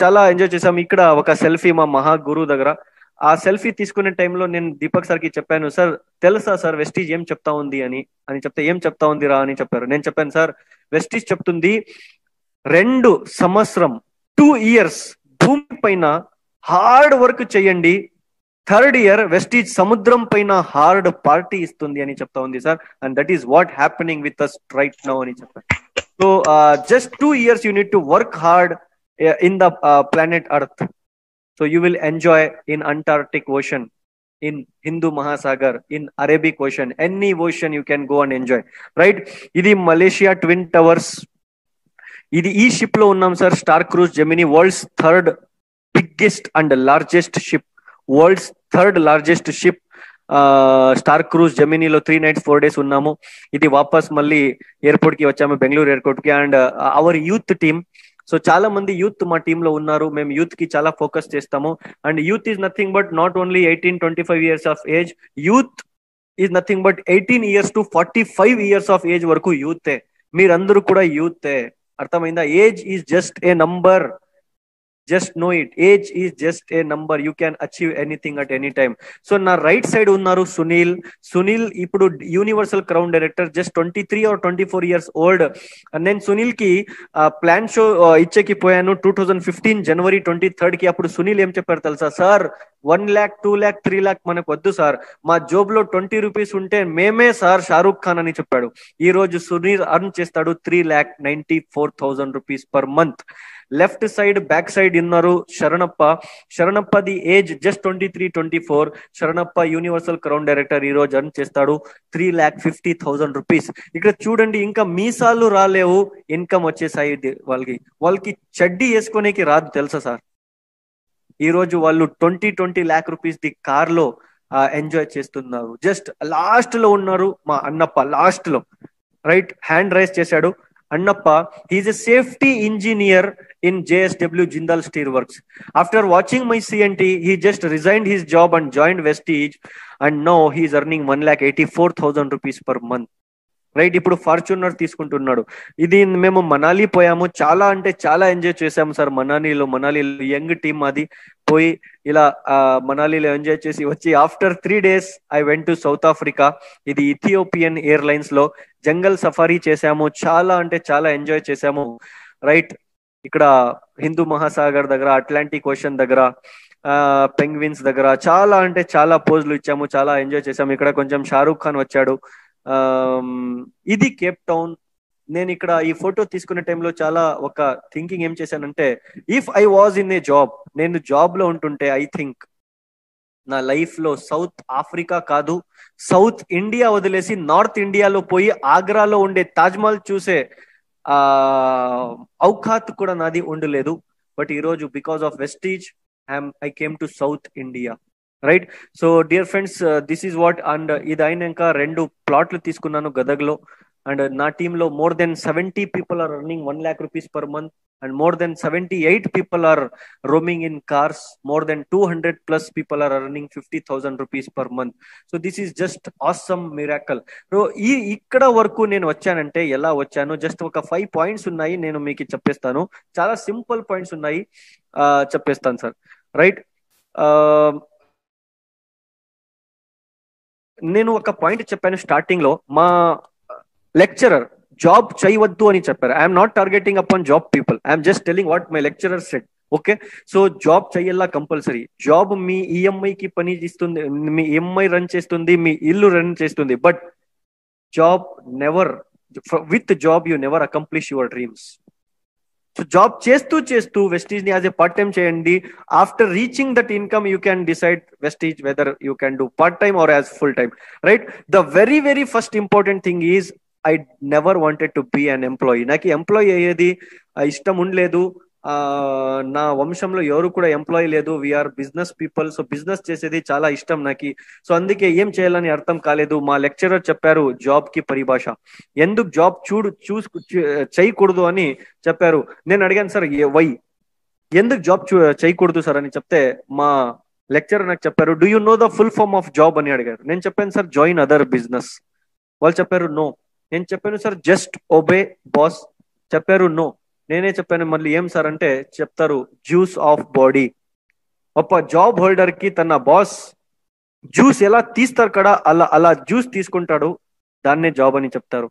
చాలా ఎంజాయ్ చేసాము. ఇక్కడ ఒక సెల్ఫీ మా మహా గురువు దగ్గర. ఆ సెల్ఫీ తీసుకునే టైంలో నేను దీపక్ సార్కి చెప్పాను, సార్ తెలుసా సార్ వెస్టీజ్ ఏం చెప్తా ఉంది అని చెప్తే, ఏం చెప్తా ఉంది రా అని చెప్పారు. నేను చెప్పాను, సార్ వెస్టీజ్ చెప్తుంది 2 సంవత్సరం 2 years భూమి పైన హార్డ్ వర్క్ చేయండి, 3rd year వెస్టీజ్ సముద్రం పైన హార్డ్ పార్టీ ఇస్తుంది అని చెప్తా ఉంది sir. And that is what happening with us right now అని చెప్పారు. So just 2 years you need to work hard in the planet Earth. So you will enjoy in Antarctic Ocean, in Hindu Mahasagar, in Arabic Ocean, any ocean you can go and enjoy, right? Idi Malaysia Twin Towers. Idi ee ship lo unnam sir, Star Cruise Gemini, world's 3rd biggest and largest ship. World's 3rd largest ship. Star Cruise జెమినీలో 3 nights 4 days ఉన్నాము. ఇది వాపస్ మళ్ళీ airport కి వచ్చాము, Bengaluru airport కి. And hour youth team, so చాలా మంది యూత్ మా టీమ్ లో ఉన్నారు. మేము యూత్ కి చాలా ఫోకస్ చేస్తాము. And youth is nothing but not only 18-25 years of age. Youth is nothing but 18 years to 45 years of age వరకు యూతే. మీరందరూ కూడా యూతే, అర్థమైందా? Age is just a number. Just know it. Age is just a number. You can achieve anything at any time. So na right side unnaru Sunil ipudu Universal Crown Director, just 23 or 24 years old. And then Sunil ki plan show icheki poyanu 2015 January 23rd ki. Appudu Sunil em chepparu telsa, sir 1 lakh 2 lakh 3 lakh manaku vaddu sir, ma job lo 20 rupees unte meme sir Shahrukh Khan ani cheppadu. Ee roju Sunil earn chestadu 3,94,000 rupees per month. Left side back side ఉన్నారు శరణప్పది age just 23-24. Sharanappa Universal crown director. ఈ రోజు earn చేస్తాడు 3,50,000 rupees. ఇక్కడ చూడండి, ఇంకా మీసాలు రాలేవు, ఇన్కమ్ వచ్చేసాయి వాళ్ళకి చడ్డీ వేసుకునేకి రాదు తెలుసా సార్. ఈ రోజు వాళ్ళు 20 lakh rupees ది కార్ లో ఎంజాయ్ చేస్తున్నారు. జస్ట్ లాస్ట్ లో ఉన్నారు మా అన్నప్ప, లాస్ట్ లో రైట్ హ్యాండ్ రైజ్ చేశాడు. Annappa, he is a safety engineer in JSW Jindal Steelworks. After watching my CNT, he just resigned his job and joined Vestige, and now he is earning 1,84,000 rupees per month. Right, ఇప్పుడు Fortuner తీసుకుంటున్నాడు. ఇది మేము మనాలి పోయాము, చాలా అంటే చాలా enjoy చేసాము sir. మనాలిలో young team అది పోయి ఇలా మనాలిలో ఎంజాయ్ చేసి వచ్చి after 3 days I went to south Africa. ఇది ఇథియోపియన్ ఎయిర్లైన్స్ లో జంగల్ సఫారీ చేసాము. చాలా అంటే చాలా ఎంజాయ్ చేసాము. రైట్, ఇక్కడ హిందూ మహాసాగర్ దగ్గర, అట్లాంటిక్ ఓషన్ దగ్గర, పెంగ్విన్స్ దగ్గర చాలా అంటే చాలా పోజులు ఇచ్చాము, చాలా ఎంజాయ్ చేసాము. ఇక్కడ కొంచెం షారూక్ ఖాన్ వచ్చాడు. ఇది కేప్ టౌన్ నేను ఇక్కడ ఈ ఫోటో తీసుకునే టైంలో చాలా ఒక థింకింగ్ ఏం చేశానంటే, if I was in a job, నేను జాబ్ లో ఉంటుంటే ఐ థింక్ నా లైఫ్ లో సౌత్ ఆఫ్రికా కాదు, సౌత్ ఇండియా వదిలేసి నార్త్ ఇండియాలో పోయి ఆగ్రాలో ఉండే తాజ్మహల్ చూసే ఆ ఔఖాత్ కూడా నాది ఉండలేదు. బట్ ఈరోజు because of Vestige I came to south India, right? So dear friends, this is what. And ఇది అయినాక 2 ప్లాట్లు తీసుకున్నాను గదగ్లో. అండ్ నా టీంలో more than 70 people are earning 1 lakh rupees per month. And more than 78 people are roaming in cars. More than 200 plus people are earning 50,000 rupees per month. So this is just awesome miracle. So ikkada varaku nenu vachanante ela vachanu, just oka 5 points unnayi, nenu meeki cheppestanu. Chala simple points unnayi, cheppestanu sir, right? నేను ఒక point చెప్పాను starting లో, మా lecturer job చేయవద్దు అని చెప్పారు. I'm not targeting upon job people, I'm just telling what my lecturer said. Okay, so job చెయ్యాలా compulsory. Job మీ ఈఎంఐకి పని ఇస్తుంది, మీ ఈఎంఐ రన్ చేస్తుంది, మీ ఇల్లు రన్ చేస్తుంది. But job never, with job you never accomplish your dreams. So job చేస్తూ చేస్తూ Vestige ని as a part time చేయండి. After reaching that income you can decide Vestige whether you can do part time or as full time, right? The very very first important thing is I never wanted to be an employee. నాకు employee అయ్యేది ఇష్టం ఉండలేదు. నా వంశంలో ఎవరు కూడా employee లేదు. We are business people. So business చేసేది చాలా ఇష్టం నాకు. సో అందుకే ఏం చేయాలని అర్థం కాలేదు. మా లెక్చరర్ చెప్పారు జాబ్ కి పరిభాష, ఎందుకు జాబ్ చేయకూడదు అని చెప్పారు. నేను అడిగాను, సార్ వై, ఎందుకు జాబ్ చేయకూడదు సార్ అని చెప్తే మా లెక్చరర్ నాకు చెప్పారు, do you know the full form of job అని అడిగారు. నేను చెప్పాను, సార్ జాయిన్ అదర్ బిజినెస్. వాళ్ళు చెప్పారు నో. నేను చెప్పాను, సార్ జస్ట్ ఒబే బాస్. చెప్పారు నో. నేనే చెప్పాను, మళ్ళీ ఏం సార్ అంటే చెప్తారు, జ్యూస్ ఆఫ్ బాడీ. ఒక జాబ్ హోల్డర్ కి తన బాస్ జ్యూస్ ఎలా తీస్తారు కదా, అలా జ్యూస్ తీసుకుంటాడు, దాన్నే జాబ్ అని చెప్తారు.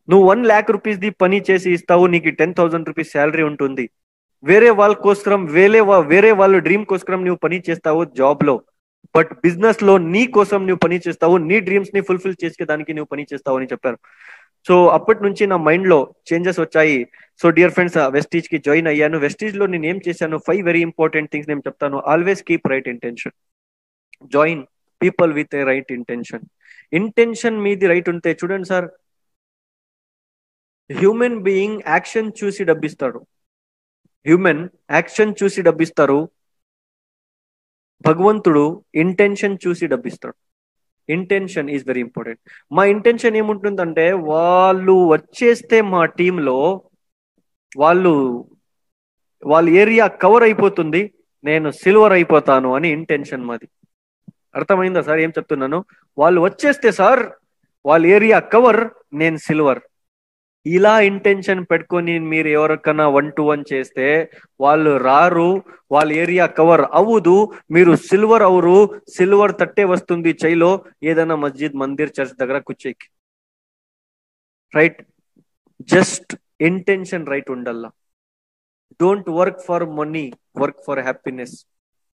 నువ్వు 1 lakh rupees ది పని చేసి ఇస్తావు, నీకు 10,000 rupees శాలరీ ఉంటుంది. వేరే వాళ్ళ కోసరం, వేరే వాళ్ళ డ్రీమ్ కోసరం నువ్వు పని చేస్తావు జాబ్ లో. బట్ బిజినెస్ లో నీ కోసం నువ్వు పని చేస్తావు, నీ డ్రీమ్స్ ని ఫుల్ఫిల్ చేసేదానికి నువ్వు పని చేస్తావు అని చెప్పారు. సో అప్పటి నుంచి నా మైండ్ లో చేంజెస్ వచ్చాయి. సో డియర్ ఫ్రెండ్స్, వెస్టీజ్ కి జాయిన్ అయ్యాను. వెస్టీజ్ లో నేను ఏం చేశాను, 5 వెరీ ఇంపార్టెంట్ థింగ్స్ నేను చెప్తాను. Always keep right intention. Join people with a right intention. Intention మీది రైట్ ఉంటే, చూడండి సార్, హ్యూమన్ బీయింగ్ యాక్షన్ చూసి డబ్బిస్తాడు. హ్యూమన్ యాక్షన్ చూసి డబ్బిస్తారు, భగవంతుడు ఇంటెన్షన్ చూసి డబ్బిస్తాడు. Intention is very important. మా ఇంటెన్షన్ ఏముంటుందంటే, వాళ్ళు వచ్చేస్తే మా టీంలో వాళ్ళ ఏరియా కవర్ అయిపోతుంది, నేను సిల్వర్ అయిపోతాను అని ఇంటెన్షన్ మాది. అర్థమైందా సార్ ఏం చెప్తున్నాను? వాళ్ళు వచ్చేస్తే సార్ వాళ్ళ ఏరియా కవర్, నేను సిల్వర్. ఇలా ఇంటెన్షన్ పెట్టుకొని మీరు ఎవరికన్నా 1-to-1 చేస్తే వాళ్ళు రారు, వాళ్ళ ఏరియా కవర్ అవ్వదు, మీరు సిల్వర్ అవరు. సిల్వర్ తట్టే వస్తుంది చైలో, ఏదైనా మస్జిద్, మందిర్, చర్చ్ దగ్గర కూర్చోకి, రైట్? జస్ట్ ఇంటెన్షన్ రైట్ ఉండాల. Don't work for money, work for happiness.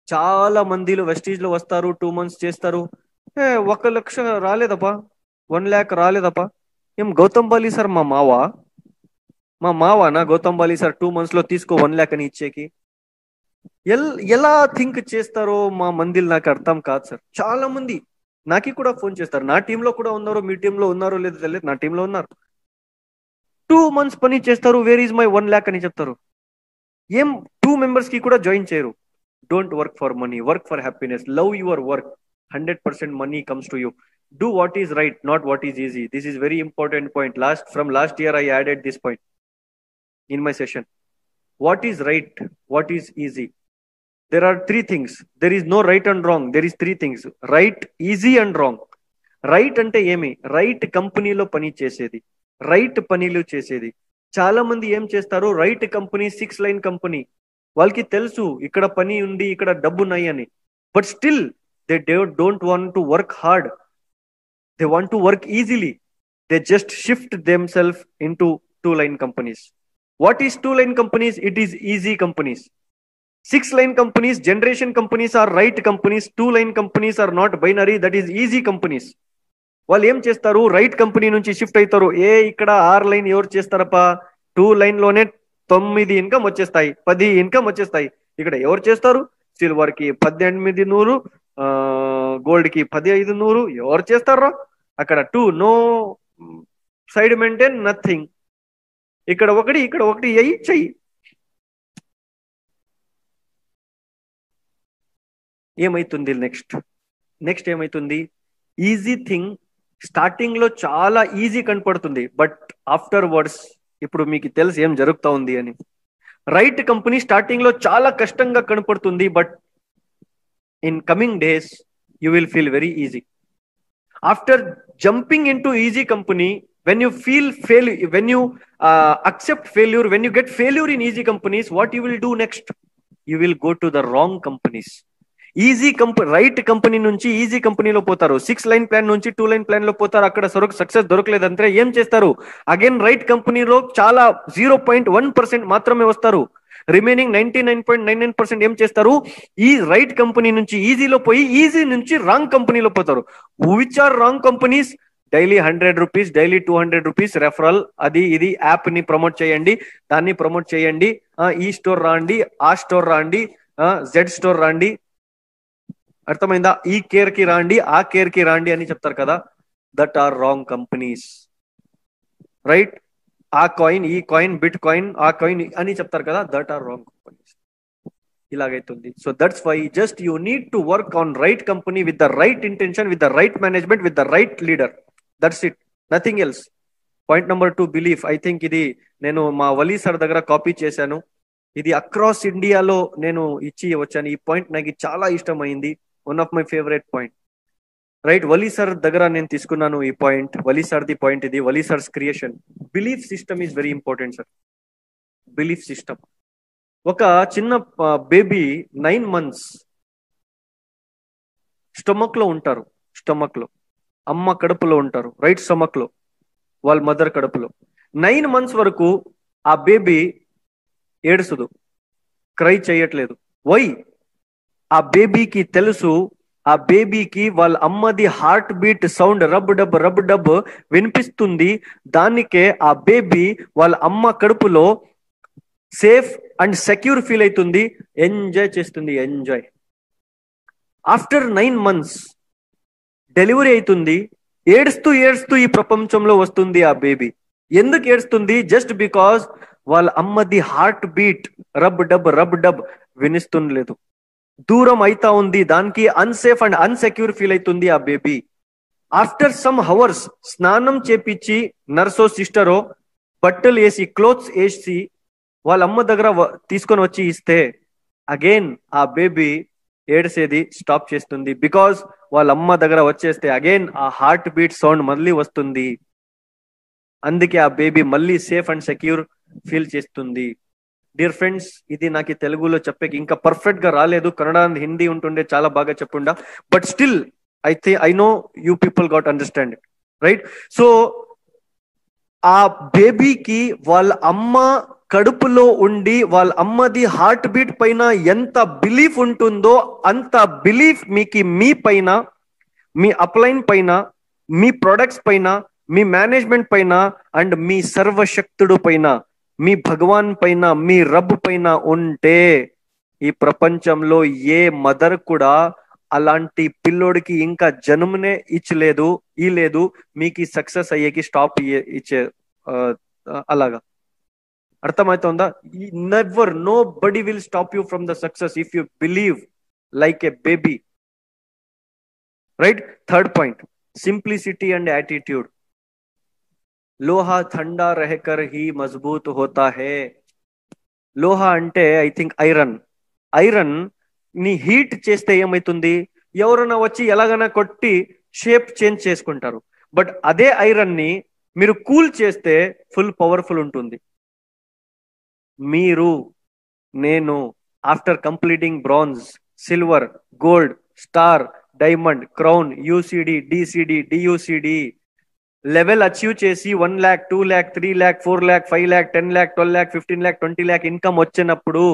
చాలా మందిలో వెస్టీజ్ లో వస్తారు, 2 months చేస్తారు, 1 లక్ష రాలేదప్పా, 1 lakh రాలేదప్పా. ఏం గౌతమ్ బాలి సార్ మా మావానా గౌతమ్ బాలి సార్ 2 months లో తీసుకో 1 lakh అని ఇచ్చేకి? ఎలా థింక్ చేస్తారో మా మందిలు నాకు అర్థం కాదు సార్. చాలా మంది నాకి కూడా ఫోన్ చేస్తారు, నా టీంలో కూడా ఉన్నారు, మీ టీంలో ఉన్నారో లేదో తెలియదు, నా టీంలో ఉన్నారు. 2 months పని చేస్తారు, వేర్ ఈజ్ మై 1 lakh అని చెప్తారు. ఏం 2 members కి కూడా జాయిన్ చేయరు. Don't work for money, work for happiness. Love your work. 100% money comes to you. Do what is right, not what is easy. This is very important point. From last year I added this point in my session. What is right, what is easy? There are 3 things. There is no right and wrong. There is 3 things: right, easy and wrong. Right ante emi? Right company lo pani chesedi, right panilo chesedi. చాలా మంది ఏం చేస్తారు, right company 6 line company, వాళ్ళకి తెలుసు ఇక్కడ పని ఉంది, ఇక్కడ డబ్బు ఉన్నాయి అని. But still they don't want to work hard. They want to work easily. They just shift themselves into 2 line companies. What is 2 line companies? It is easy companies. 6 line companies, generation companies are right companies. 2 line companies are not binary, that is easy companies. వాళ్ళు ఏం చేస్తారు, right company నుంచి shift అవుతారు. ఇక్కడ 6 line ఎవరు చేస్తారప్ప, 2 line లోనే 9 income వచ్చేస్తాయి, 10 income వచ్చేస్తాయి. ఇక్కడ ఎవరు చేస్తారు, సిల్వర్ కి 1800, గోల్డ్ కి 1500, ఎవరు చేస్తారో అక్కడ 2, నో సైడ్ మెయింటైన్, నథింగ్. ఇక్కడ ఒకటి చెయ్యి. ఏమైతుంది నెక్స్ట్ ఏమైతుంది, ఈజీ థింగ్ స్టార్టింగ్ లో చాలా ఈజీ కనపడుతుంది, బట్ ఆఫ్టర్ వర్డ్స్ ఇప్పుడు మీకు తెలుసు ఏం జరుగుతా ఉంది అని. రైట్ కంపెనీ స్టార్టింగ్ లో చాలా కష్టంగా కనపడుతుంది, but in coming days you will feel very easy. After jumping in to easy company, when you feel failure, when you accept failure, when you get failure in easy companies, what you will do next, you will go to the wrong companies. Easy company, right company నుంచి easy కంపెనీలో పోతారు, 6 line plan నుంచి 2 line plan లో పోతారు. అక్కడ success దొరకలేదంటే ఏం చేస్తారు, again right కంపెనీలో చాలా 0.1% మాత్రమే వస్తారు. రిమైనింగ్ 99.99% ఏం చేస్తారు, ఈ రైట్ కంపెనీ నుంచి ఈజీలో పోయి ఈజీ నుంచి రాంగ్ కంపెనీలో పోతారు. Which are wrong companies, daily 100 rupees, daily 200 rupees referral, అది ఇది యాప్ ని ప్రమోట్ చేయండి, దాన్ని ప్రమోట్ చేయండి, ఈ స్టోర్ రాండి, ఆ స్టోర్ రాండి, జెడ్ స్టోర్ రాండి, అర్థమైందా, ఈ కేర్ కి రాండి, ఆ కేర్ కి రాండి అని చెప్తారు కదా. That are wrong companies, right. ఆ కాయిన్, ఈ కాయిన్, బిట్ కాయిన్, ఆ కాయిన్ అని చెప్తారు కదా, దట్ ఆర్ రాంగ్ కంపెనీస్. ఇలాగైతుంది. So that's why just you need to work on right company with the right intention, with the right management, with the right leader. That's it, nothing else. Point number 2, belief. I think ఇది నేను మా Vali sir దగ్గర copy చేశాను. ఇది across ఇండియాలో నేను ఇచ్చి వచ్చాను. ఈ పాయింట్ నాకు చాలా ఇష్టమైంది, one of my favourite point, right. Wali sir దగ్గర నేను తీసుకున్నాను ఈ పాయింట్, వలీ సార్ ది పాయింట్ ఇది, Wali sir's creation. Belief system is very important sir. Belief system. ఒక చిన్న బేబీ 9 months స్టమక్ లో ఉంటారు, స్టమక్ లో అమ్మ కడుపులో ఉంటారు, రైట్, స్టమక్ లో, వాళ్ళ మదర్ కడుపులో 9 months వరకు ఆ బేబీ ఏడుస్తుంది, క్రై చేయట్లేదు. వై? ఆ బేబీకి తెలుసు, ఆ బేబీకి వాళ్ళ అమ్మది heart beat sound rub dub వినిపిస్తుంది. దానికే ఆ బేబీ వాళ్ళ అమ్మ కడుపులో సేఫ్ అండ్ సెక్యూర్ ఫీల్ అవుతుంది, ఎంజాయ్ చేస్తుంది, ఎంజాయ్. ఆఫ్టర్ 9 months డెలివరీ అవుతుంది, ఏడుస్తూ ఈ ప్రపంచంలో వస్తుంది ఆ బేబీ. ఎందుకు ఏడుస్తుంది? జస్ట్ బికాస్ వాళ్ళ అమ్మది హార్ట్ బీట్ రబ్ డబ్ వినిస్తుండలేదు, దూరం అయితా ఉంది, దానికి అన్సేఫ్ అండ్ అన్సెక్యూర్ ఫీల్ అవుతుంది ఆ బేబీ. ఆఫ్టర్ సమ్ హవర్స్ స్నానం చేపించి నర్సో సిస్టరో బట్టలు వేసి క్లోత్స్ వేసి వాళ్ళ అమ్మ దగ్గర తీసుకొని వచ్చి ఇస్తే అగైన్ ఆ బేబీ ఏడ్సేది స్టాప్ చేస్తుంది, బికాస్ వాళ్ళ అమ్మ దగ్గర వచ్చేస్తే అగైన్ ఆ హార్ట్ బీట్ సౌండ్ మళ్ళీ వస్తుంది. అందుకే ఆ బేబీ మళ్ళీ సేఫ్ అండ్ సెక్యూర్ ఫీల్ చేస్తుంది. డియర్ ఫ్రెండ్స్, ఇది నాకు తెలుగులో చెప్పేకి ఇంకా పర్ఫెక్ట్ గా రాలేదు, కన్నడ అండ్ హిందీ ఉంటుండే చాలా బాగా చెప్పుండా, but still I know you people got understand, right. So ఆ బేబీకి వాళ్ళ అమ్మ కడుపులో ఉండి వాళ్ళ అమ్మది హార్ట్ బీట్ పైన ఎంత బిలీఫ్ ఉంటుందో అంత బిలీఫ్ మీ పైన, మీ అప్లైన్ పైన, మీ ప్రొడక్ట్స్ పైన, మీ మేనేజ్మెంట్ పైన అండ్ మీ సర్వశక్తుడు పైన, మీ భగవాన్ పైన, మీ రబ్ పైన ఉంటే ఈ ప్రపంచంలో ఏ మదర్ కూడా అలాంటి పిల్లోడికి ఇంకా జన్మనే ఇచ్చలేదు, లేదు మీకు సక్సెస్ అయ్యేకి స్టాప్ ఇచ్చే అలాగా. అర్థమవుతుందా? Never, nobody will stop you from the success if you believe like a baby, right. Third point, simplicity and attitude. లోహా ఠండా రహకర్ హీ మజబూత్ హోతా హే. లోహా అంటే ఐ థింక్ ఐరన్ ని హీట్ చేస్తే ఏమైతుంది, ఎవరైనా వచ్చి ఎలాగైనా కొట్టి షేప్ చేంజ్ చేసుకుంటారు. బట్ అదే ఐరన్ ని మీరు కూల్ చేస్తే ఫుల్ పవర్ఫుల్ ఉంటుంది. నేను after completing bronze, silver, gold, star, diamond, crown, UCD, DCD, డియూసిడి level achieve చేసి 1 lakh, 2 lakh, 3 lakh, 4 lakh, 5 lakh, 10 lakh, 12 lakh, 15 lakh, 20 lakh income వచ్చినప్పుడు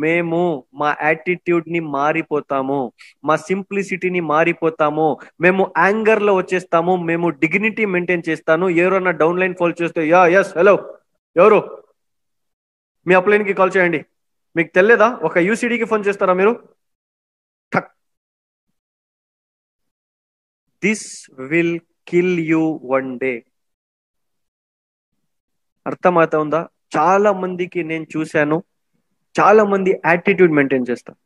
మేము మా యాటిట్యూడ్ ని మారిపోతాము, మా సింప్లిసిటీని మారిపోతాము, మేము యాంగర్ లో వచ్చేస్తాము, మేము డిగ్నిటీ మెయింటైన్ చేస్తాను. ఎవరన్నా డౌన్ లైన్ ఫోన్ చేస్తే యా ఎస్ హలో ఎవరు మీ అప్లైన్ కి కాల్ చేయండి, మీకు తెలియదా ఒక యూసిడికి ఫోన్ చేస్తారా మీరు? This will kill you one day. అర్థమవుతుందా? చాలా మందికి నేను చూశాను, చాలా మంది యాటిట్యూడ్ మెయింటైన్ చేస్తారు.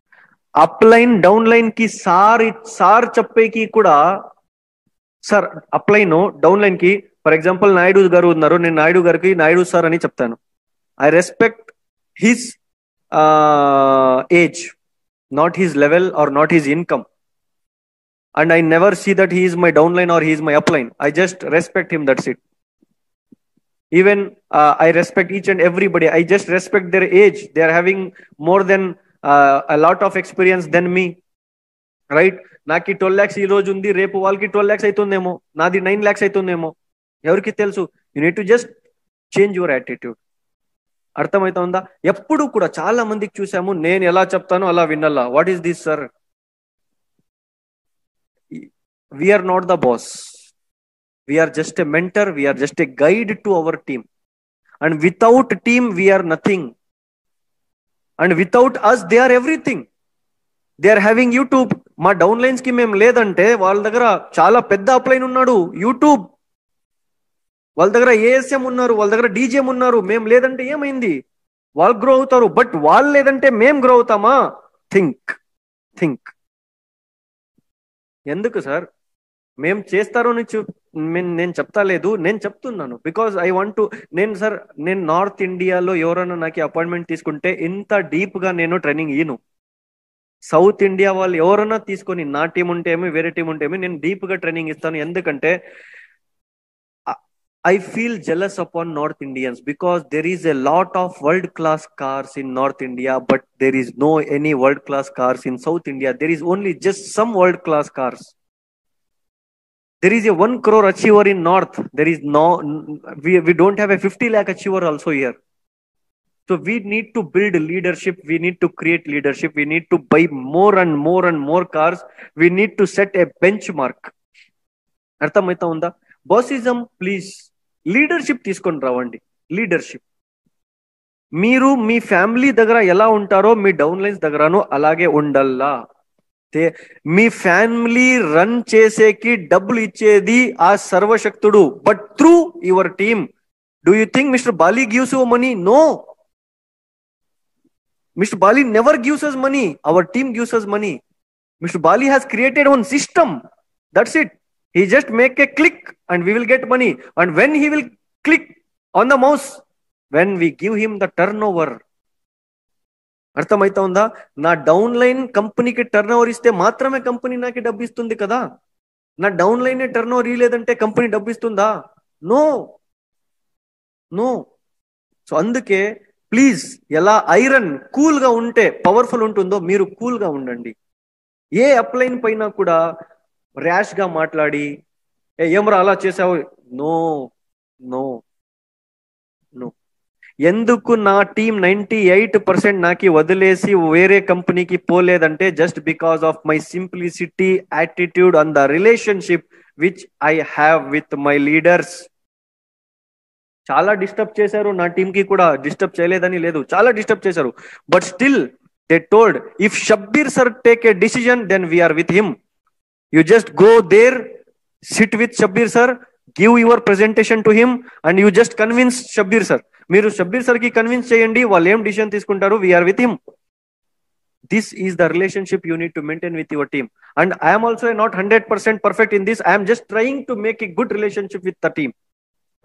అప్ లైన్ డౌన్ లైన్ కి సార్ చెప్పేకి కూడా, sir up line down line కి ఫర్ ఎగ్జాంపుల్ నాయుడు గారు ఉన్నారు, నేను నాయుడు గారికి నాయుడు సార్ అని చెప్తాను. I respect his age, not his level or not his income. And I never see that he is my downline or he is my upline. I just respect him, that's it. Even I respect each and everybody. I just respect their age. They are having more than a lot of experience than me. Right? Naki 12 lakhs ee roju undi, repu valki 12 lakhs aitundemo, nadi 9 lakhs aitundemo. Evariki telusu? You need to just change your attitude. అర్థమవుతుందా? ఎప్పుడు కూడా చాలా మందికి చూసాము, నేను ఎలా చెప్తానో అలా వినాలా. What is this sir? We are not the boss. We are just a mentor. We are just a guide to our team. And without team, we are nothing. And without us, they are everything. They are having YouTube. మా downlines కి మేము లేదంటే వాళ్ళ దగ్గర చాలా పెద్ద upline ఉన్నాడు, YouTube. వాళ్ళ దగ్గర ఏఎస్ఎం ఉన్నారు, వాళ్ళ దగ్గర డీజేఎం ఉన్నారు. మేము లేదంటే ఏమైంది? వాళ్ళు గ్రో అవుతారు. బట్ వాళ్ళు లేదంటే మేము గ్రో అవుతామా? థింక్. ఎందుకు సార్ మేము చేస్తారో నేను చెప్తా లేదు, నేను చెప్తున్నాను. Because I want to. నేను నార్త్ ఇండియాలో ఎవరైనా నాకు అపాయింట్మెంట్ తీసుకుంటే ఇంత డీప్ గా నేను ట్రైనింగ్ ఇయ్యను. సౌత్ ఇండియా వాళ్ళు ఎవరైనా తీసుకొని, నా టీం ఉంటేమి వేరే టీం ఉంటేమి, నేను డీప్ గా ట్రైనింగ్ ఇస్తాను. ఎందుకంటే I feel jealous upon North Indians because there is a lot of world class cars in North India, but there is no any world class cars in South India. There is only just some world class cars. There is a 1 crore achiever in North. There is no, we don't have a 50 lakh achiever also here. So we need to build leadership. We need to create leadership. We need to buy more and more and more cars. We need to set a benchmark. అర్థమైతా ఉందా? బాసిజం please, leadership తీసుకొని రావండి. Leadership మీరు మీ family దగ్గర ఎలా ఉంటారో మీ down lines దగ్గరను అలాగే ఉండల్లా. మీ family run చేసేకి డబ్బులు ఇచ్చేది ఆ సర్వశక్తుడు, but through your team. Do you think mister Bali gives you money? No, Mr. Bali never gives us money. Our team gives us money. Mr. Bali has created one system. That's it. He just make a click and we will get money. And when he will click on the mouse, when we give him the turnover. అర్థమైతా ఉందా? నా downline కంపెనీకి turnover ఇస్తే మాత్రమే company నాకు డబ్బు ఇస్తుంది కదా. నా డౌన్ లైన్ టర్న్ ఓవర్ ఇలేదంటే కంపెనీ డబ్బు ఇస్తుందా? నో. సో అందుకే ప్లీజ్, ఎలా ఐరన్ కూల్ గా ఉంటే పవర్ఫుల్ ఉంటుందో మీరు కూల్ గా ఉండండి. ఏ అప్లైన్ పైన కూడా ర్యాష్ గా మాట్లాడి ఏమరా అలా చేసావు, నో. ఎందుకు నా టీం 98% నాకి వదిలేసి వేరే కంపెనీకి పోలేదంటే just because of my simplicity, attitude and the relationship which I have with my leaders. చాలా డిస్టర్బ్ చేశారు, నా టీం కి కూడా డిస్టర్బ్ చేయలేదని లేదు, చాలా డిస్టర్బ్ చేశారు. But still they told, if Shabbir sir take a decision then we are with him. You just go there, sit with Shabbir sir, give your presentation to him and you just convince Shabbir sir. మీరు Shabbir sir కి convince చేయండి, వాళ్ళు ఏం decision తీసుకుంటారు, we are with him. This is the relationship you need to maintain with your team. And I am also not 100% perfect in this. I am just trying to make a good relationship with the team.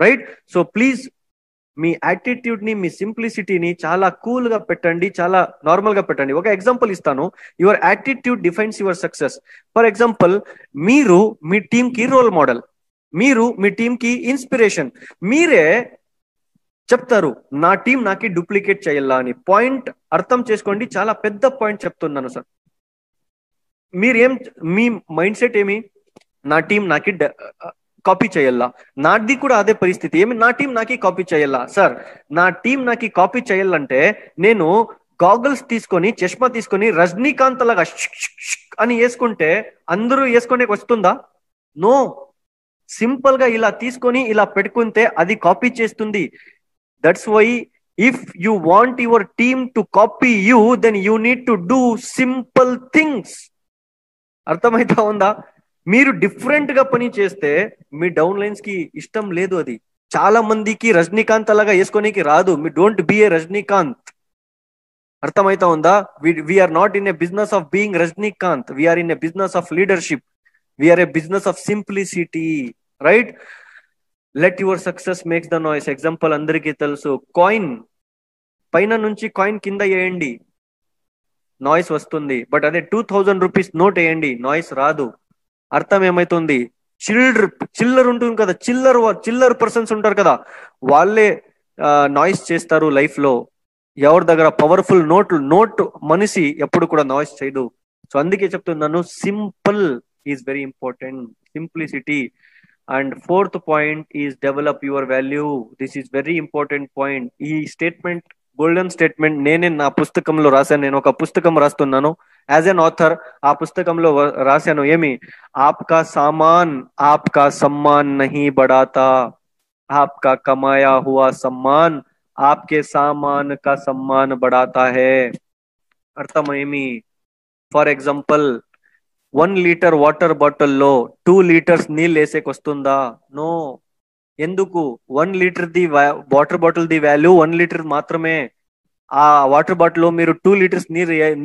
Right? So please me attitude ని, మీ సింప్లిసిటీని చాలా cool గా పెట్టండి, చాలా normal గా పెట్టండి. ఒక example ఇస్తాను. Your attitude defines your success. For example, మీరు మీ టీమ్ కి రోల్ మోడల్, మీరు మీ టీమ్ కి ఇన్స్పిరేషన్. మీరే చెప్తారు నా టీం నాకి డూప్లికేట్ చేయాలా అని. పాయింట్ అర్థం చేసుకోండి, చాలా పెద్ద పాయింట్ చెప్తున్నాను సార్. మీరేం, మీ మైండ్ సెట్ ఏమి, నా టీం నాకి కాపీ చేయాలా. నాది కూడా అదే పరిస్థితి. ఏమి, నా టీం నాకి కాపీ చేయాలా. సార్ నా టీం నాకి కాపీ చేయాలంటే నేను గాగుల్స్ తీసుకొని చష్మా తీసుకొని రజనీకాంత్ లాగా అని వేసుకుంటే అందరూ వేసుకునే వస్తుందా? నో. సింపుల్ గా ఇలా తీసుకొని ఇలా పెట్టుకుంటే అది కాపీ చేస్తుంది. That's why if you want your team to copy you, then you need to do simple things. అర్థమైతా ఉందా? మీరు డిఫరెంట్ గా పని చేస్తే మీ డౌన్ లైన్స్ కి ఇష్టం లేదు. అది చాలా మందికి రజనీకాంత్ అలాగా వేసుకోనికి రాదు. మీ డోంట్ బి ఏ రజనీకాంత్. అర్థమైతా ఉందా? We are not in a business of being Rajinikanth, we are in a business of leadership, we are a business of simplicity. Right? Let your success makes the noise. Example అందరికీ తెలుసు. కాయిన్ పైన నుంచి కాయిన్ కింద వేయండి, noise వస్తుంది. But అదే 2000 రూపీస్ నోట్ వేయండి, noise రాదు. అర్థం ఏమైతుంది? చిల్లర్ ఉంటుంది కదా, చిల్లర్ పర్సన్స్ ఉంటారు కదా, వాళ్ళే నాయిస్ చేస్తారు లైఫ్ లో. ఎవరి దగ్గర పవర్ఫుల్ నోట్ మనిషి ఎప్పుడు కూడా నాయిస్ చేయదు. సో అందుకే చెప్తున్నాను, simple is very important, simplicity. And fourth point is develop your value. This is very important point. ఈ స్టేట్మెంట్ గోల్డెన్ స్టేట్మెంట్ నేనే నా పుస్తకంలో రాశాను. నేను ఒక పుస్తకం రాస్తున్నాను యాజ్ ఎన్ ఆథర్. ఆ పుస్తకంలో రాశాను ఏమి, ఆప్కా సామాన్ ఆప్కా సమ్మాన్ నహీ బడాతా, ఆప్కా కమాయా హువా సమ్మాన్ ఆప్కే సామాన్ కా సమ్మాన్ బడాతా హై. అర్థం ఏమి? ఫర్ ఎగ్జాంపుల్ 1 లీటర్ వాటర్ బాటిల్లో 2 లీటర్స్ నీళ్ళు వేసేకి వస్తుందా? నో. ఎందుకు? 1 litre the water bottle the value 1 litre మాత్రమే. ఆ వాటర్ బాటిల్ లో మీరు 2 లీటర్స్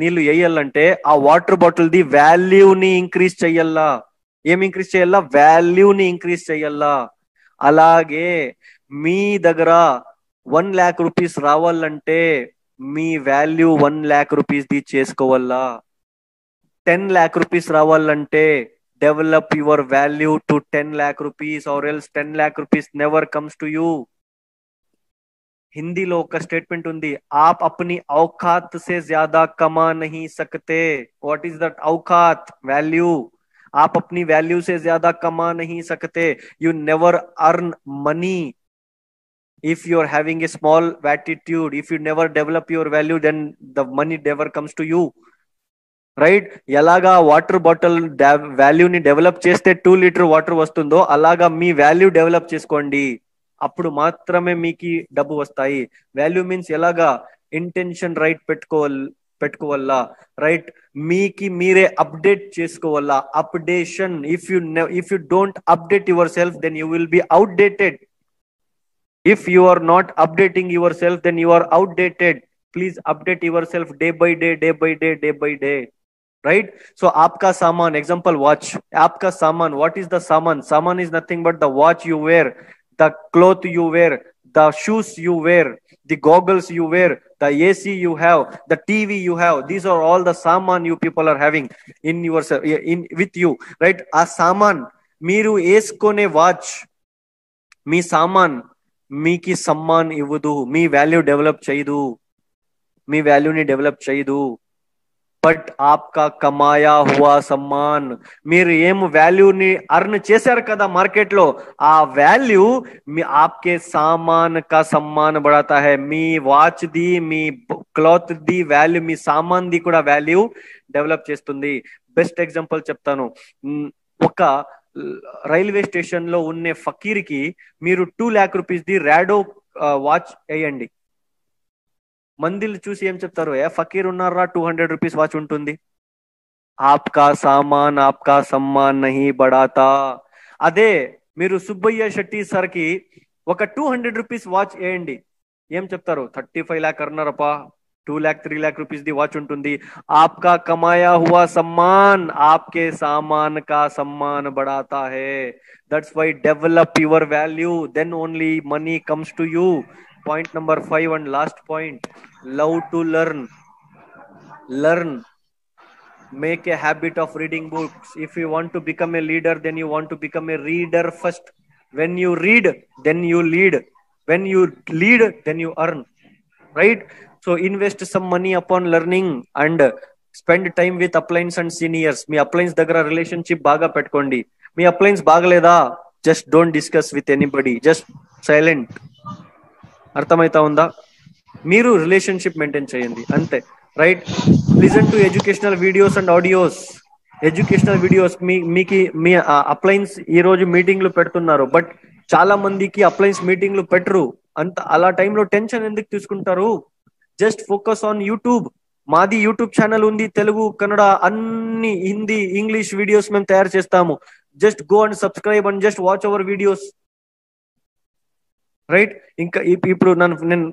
నీళ్లు వేయాలంటే ఆ వాటర్ బాటిల్ ది వాల్యూని ఇంక్రీజ్ చెయ్యాలా. ఏం ఇంక్రీజ్ చేయాలా? వాల్యూని ఇంక్రీజ్ చెయ్యాలా. అలాగే మీ దగ్గర 1 lakh రూపీస్ రావాలంటే మీ వాల్యూ 1 lakh రూపీస్ ది చేసుకోవాలా. 10 lakh రూపీస్ రావాలంటే develop your value to 10 lakh rupees, or else 10 lakh rupees never comes to you. హిందీలో ఒక స్టేట్మెంట్ ఉంది, ఆప్ అప్ని ఔకాత్ సే జ్యాదా కమా నహీ సక్తే. వాట్ ఈస్ దట్ ఔకాత్? వాల్యూ. आप अपनी वैल्यू से ज्यादा कमा नहीं सकते. You never earn money if you are having a small attitude. If you never develop your value, then the money never comes to you. Right? ఎలాగా వాటర్ బాటిల్ వాల్యూని డెవలప్ చేస్తే 2 లీటర్ వాటర్ వస్తుందో అలాగా మీ వాల్యూ డెవలప్ చేసుకోండి. అప్పుడు మాత్రమే మీకు డబ్బు వస్తాయి. వాల్యూ మీన్స్ ఎలాగా? ఇంటెన్షన్ రైట్ పెట్టుకోవాలా. రైట్? మీకు మీరే అప్డేట్ చేసుకోవాలా. Updation. If you don't update your self, then you will be outdated. If you are not updating your self, then you are outdated. Please update your self day by day, day by day, day by day. Right? So aapka saman, example watch, aapka saman, what is the saman? Saman is nothing but the watch you wear, the cloth you wear, the shoes you wear, the goggles you wear, the AC you have, the TV you have. These are all the saman you people are having in yourself, with you. Right? A saman మీరు వేసుకునే watch మీ సామాన్ మీకి సమ్మాన్ ఇవ్వదు, మీ value develop చేయదు, మీ వాల్యూని develop చేయదు. But ఆప్కా కమాయా హువా సమ్మాన్, మీరు ఏం వాల్యూని అర్న్ చేశారు కదా మార్కెట్ లో, ఆ వాల్యూ మీ ఆప్కే సామాన్ కా సమ్మాన్ బడాతా హై. మీ వాచ్ ది, మీ క్లాత్ ది వాల్యూ, మీ సామాన్ ది కూడా వాల్యూ డెవలప్ చేస్తుంది. బెస్ట్ ఎగ్జాంపుల్ చెప్తాను. ఒక రైల్వే స్టేషన్ లో ఉన్న ఫకీర్ కి మీరు 2 lakh rupees the Rado watch వేయండి. మందిలు చూసి ఏం చెప్తారు? ఏ ఫకీర్ ఉన్నారా 200 రూపీస్ వాచ్ ఉంటుంది. ఆప్కా సామాన్ ఆప్కా సమ్మాన్ నహీ బడాతా. అదే మీరు సుబ్బయ్య శెట్టి సార్ కి ఒక 200 రూపీస్ వాచ్ వేయండి, ఏం చెప్తారు? 35 lakh అన్నారప్పా, 2 lakh 3 lakh రూపీస్ ది వాచ్ ఉంటుంది. ఆప్కా కమాయా హువా సమ్మాన్ ఆప్కే సామాన్ కా సమ్మాన్ బడాతా హై. That's why develop your value, then only money comes to you. Point number 5 and last point, love to learn. Learn. Make a habit of reading books. If you want to become a leader, then you want to become a reader first. When you read, then you lead. When you lead, then you earn. Right? So invest some money upon learning and spend time with uplines and seniors. మీ అప్లైన్స్ దగ్గర relationship బాగా పెట్టుకోండి. మీ అప్లైన్స్ బాగలేదా, just don't discuss with anybody. Just silent. అర్థమైతా ఉందా? మీరు relationship maintain చేయండి అంతే, right? Listen to educational videos and audios. Educational videos మీ uplines ఈ రోజు మీటింగ్లు పెడుతున్నారు, బట్ చాలా మందికి అప్లయన్స్ మీటింగ్లు పెట్టరు. అలా టైంలో టెన్షన్ ఎందుకు తీసుకుంటారు? Just focus on YouTube. మాది యూట్యూబ్ ఛానల్ ఉంది, తెలుగు, కన్నడ, అన్ని హిందీ, ఇంగ్లీష్ వీడియోస్ మేము తయారు చేస్తాము. Just go and subscribe and just watch our videos, right? ఇంకా ఇప్పుడు నేను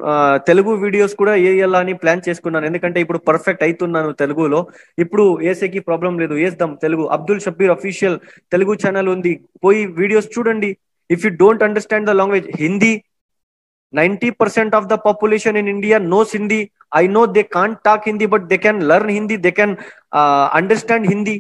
తెలుగు వీడియోస్ కూడా వేయాలా అని ప్లాన్ చేసుకున్నాను, ఎందుకంటే ఇప్పుడు పర్ఫెక్ట్ అవుతున్నాను తెలుగులో. ఇప్పుడు వేసేకి ప్రాబ్లం లేదు, వేద్దాం తెలుగు. అబ్దుల్ షబ్బీర్ అఫీషియల్ తెలుగు ఛానల్ ఉంది, పోయి వీడియోస్ చూడండి. If you don't understand the language, Hindi 90% of the population in India knows Hindi. I know they can't talk Hindi, but they can learn Hindi. They can understand Hindi,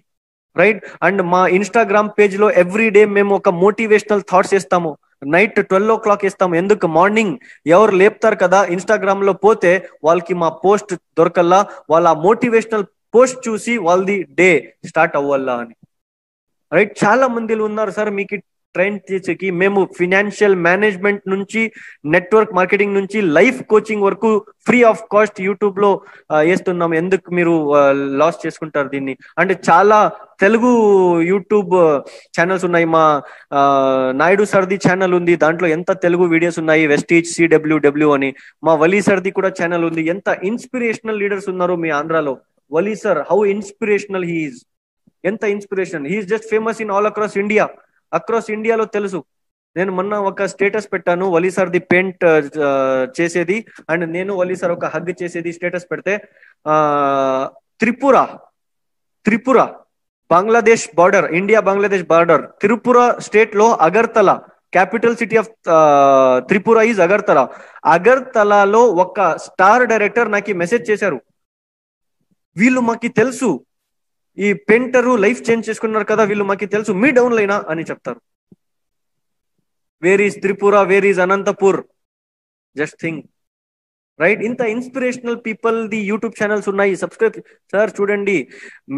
right? And మా Instagram page లో every day మేము ఒక motivational thoughts ఇస్తాము. Night 12 o'clock ఇస్తాము. ఎందుకు? Morning ఎవరు లేపుతారు కదా Instagram లో పోతే వాళ్ళకి మా పోస్ట్ దొరకల్లా, వాళ్ళ మోటివేషనల్ పోస్ట్ చూసి వాళ్ళది డే స్టార్ట్ అవ్వాలా అని, రైట్? చాలా మందిలో ఉన్నారు సార్ మీకు ట్రైన్ చేసేకి. మేము ఫినాన్షియల్ మేనేజ్మెంట్ నుంచి, నెట్వర్క్ మార్కెటింగ్ నుంచి, లైఫ్ కోచింగ్ వరకు ఫ్రీ ఆఫ్ కాస్ట్ యూట్యూబ్ లో వేస్తున్నాం. ఎందుకు మీరు లాస్ చేసుకుంటారు దీన్ని? అంటే చాలా తెలుగు యూట్యూబ్ ఛానల్స్ ఉన్నాయి. మా నాయుడు సర్ది ఛానల్ ఉంది, దాంట్లో ఎంత తెలుగు వీడియోస్ ఉన్నాయి. వెస్టీజ్ CWW అని. మా వలీ సర్ది కూడా ఛానల్ ఉంది. ఎంత ఇన్స్పిరేషనల్ లీడర్స్ ఉన్నారు మీ ఆంధ్రాలో. Wali sir, how inspirational he is. ఎంత ఇన్స్పిరేషన్. He is just famous in all across India. Across ఇండియాలో తెలుసు. నేను మొన్న ఒక స్టేటస్ పెట్టాను, వలీ సార్ది పెయింట్ చేసేది, అండ్ నేను వలీ సార్ ఒక హగ్ చేసేది స్టేటస్ పెడితే, Tripura Bangladesh border, India Bangladesh border, Tripura state లో Agartala, capital city of Tripura is Agartala. అగర్తలలో ఒక స్టార్ డైరెక్టర్ నాకు మెసేజ్ చేశారు, వీళ్ళు మాకి తెలుసు, ఈ పెయింటరు లైఫ్ చేంజ్ చేసుకున్నారు కదా, వీళ్ళు మాకి తెలుసు, మీ డౌన్ లైనా అని చెప్తారు. Where is Tripura, where is Anantapur? Just think, right? ఇంత ఇన్స్పిరేషనల్ పీపుల్ ది యూట్యూబ్ ఛానల్స్ ఉన్నాయి. Subscribe sir. చూడండి,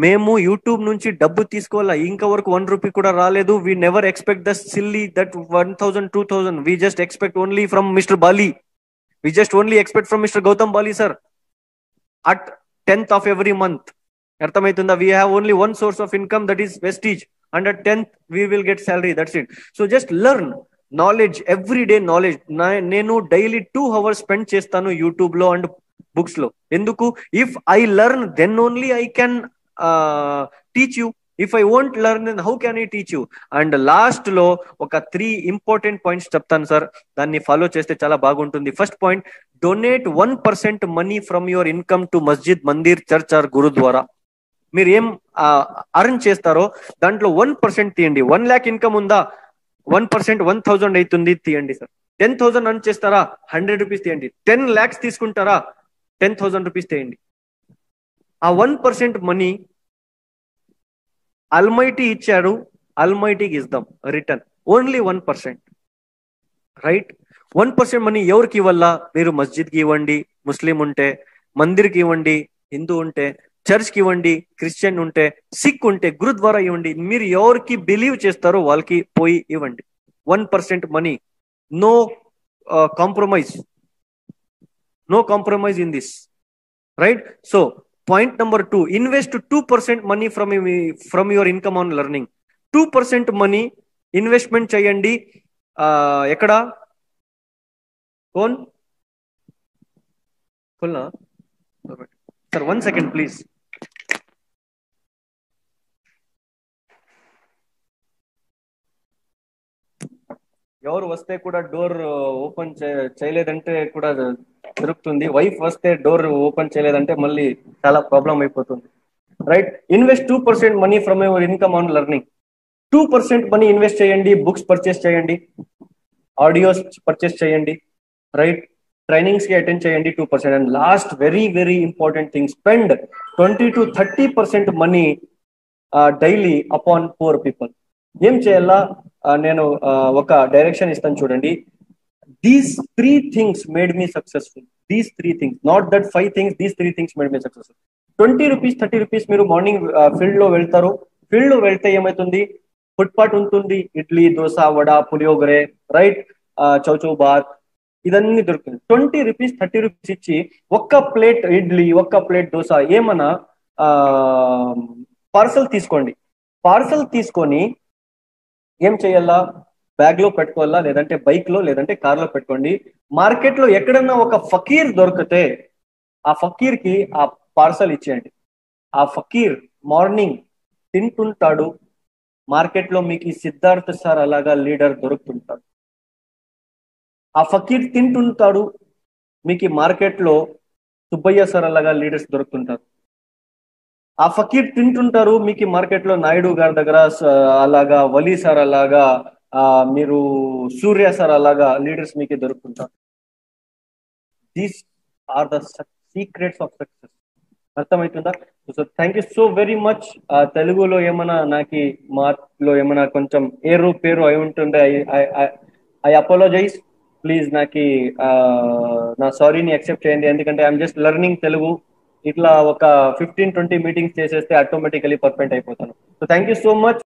మేము యూట్యూబ్ నుంచి డబ్బు తీసుకోవాలా, ఇంకా వరకు 1 రూపీ కూడా రాలేదు. We never expect the silly that 1000, 2000. We just expect only from mister Bali. We just only expect from mister Gautam Bali sir at 10th of every month. అర్థమవుతుందా? We have only one source of income, that is Vestige, and at 10th we will get salary, that's it. So just learn knowledge, everyday knowledge. నేను daily 2 hours spend చేస్తాను YouTube లో and books లో. ఎందుకు? If I learn then only I can teach you. If I won't learn then how can I teach you? And last లో ఒక 3 important points చెప్తాను sir, దాన్ని follow చేస్తే చాలా బాగుంటుంది. First point, donate 1% money from your income to masjid, mandir, church or gurudwara. మీరు ఏం earn చేస్తారో దాంట్లో 1% తీయండి. 1 lakh ఇన్కమ్ ఉందా, 1% 1000 అవుతుంది, తీయండి సార్. 10,000 అర్న్ చేస్తారా, 100 రూపీస్ తీయండి. 10 lakhs తీసుకుంటారా, 10,000 రూపీస్ తీయండి. ఆ 1% మనీ అల్మైటీ ఇచ్చాడు, అల్మైటీకి ఇద్దాం రిటర్న్. Only 1%, right? 1% మనీ ఎవరికి ఇవ్వాలా? మీరు మస్జిద్కి ఇవ్వండి, ముస్లిం ఉంటే, మందిర్కి ఇవ్వండి, హిందూ ఉంటే, చర్చ్కి ఇవ్వండి, క్రిస్టియన్ ఉంటే, సిక్ ఉంటే గురుద్వారా ఇవ్వండి. మీరు ఎవరికి బిలీవ్ చేస్తారో వాళ్ళకి పోయి ఇవ్వండి. 1% money, no compromise, no compromise in this, right? So point number 2, invest 2% money from your income on learning. 2% money investment చేయండి. ఎక్కడ? కోన్ సార్, 1 second ప్లీజ్. ఎవరు వస్తే కూడా డోర్ ఓపెన్ చేయలేదంటే కూడా జరుగుతుంది. వైఫ్ వస్తే డోర్ ఓపెన్ చేయలేదంటే మళ్ళీ చాలా ప్రాబ్లం అయిపోతుంది, right? Invest 2% money from your income on learning. 2% money invest చేయండి. బుక్స్ పర్చేస్ చేయండి, ఆడియోస్ పర్చేస్ చేయండి, రైట్? ట్రైనింగ్స్ కి అటెండ్ చేయండి, 2%. And last very very important thing, spend 20 to 30% money daily upon poor people. ఏం చేయాలా? నేను ఒక డైరెక్షన్ ఇస్తాను చూడండి. These 3 things made me successful. These 3 things, not that 5 things, these 3 things made me successful. 20 rupees 30 rupees మీరు morning field లో వెళ్తారు. Field లో వెళ్తే ఏమవుతుంది? ఫుట్పాత్ ఉంటుంది, ఇడ్లీ, దోశ, వడ, పులియోగరే, రైట్? చౌచౌ బాత్, ఇదన్నీ దొరుకుతుంది. 20 రూపీస్ 30 రూపీస్ ఇచ్చి ఒక్క ప్లేట్ ఇడ్లీ, ఒక్క ప్లేట్ దోశ ఏమన్నా పార్సల్ తీసుకోండి. పార్సల్ తీసుకొని ఏం చేయాలా, బ్యాగ్ లో పెట్టుకోవాలా, లేదంటే బైక్ లో, లేదంటే కార్ లో పెట్టుకోండి. మార్కెట్ లో ఎక్కడన్నా ఒక ఫకీర్ దొరికితే ఆ ఫకీర్ కి ఆ పార్సల్ ఇచ్చేయండి. ఆ ఫకీర్ మార్నింగ్ తింటుంటాడు. మార్కెట్ లో మీకు ఈ సిద్ధార్థ్ సార్ అలాగా లీడర్ దొరుకుతుంటాడు. ఆ ఫకీర్ తింటుంటాడు, మీకు మార్కెట్ లో సుబ్బయ్య సార్ అలాగా లీడర్స్ దొరుకుతుంటారు. ఆ ఫకీర్ తింటుంటారు, మీకు మార్కెట్ లో నాయుడు గారి దగ్గర అలాగా, వలీ సార్ అలాగా, మీరు సూర్య సార్ అలాగా లీడర్స్ మీకు దొరుకుతుంటారు. These are the secrets of success. అర్థమవుతుందా? So thank you so very much. తెలుగులో ఏమైనా నాకు మాలో ఏమైనా కొంచెం ఏరు పేరు అయి ఉంటుంది, ఐ అపోలోజైజ్. ప్లీజ్ నాకు నా సారీని యాక్సెప్ట్ చేయండి, ఎందుకంటే ఐఎమ్ జస్ట్ లెర్నింగ్ తెలుగు. ఇట్లా ఒక 15-20 మీటింగ్స్ చేసేస్తే ఆటోమేటికలీ పర్ఫెక్ట్ అయిపోతాను. So thank you so much.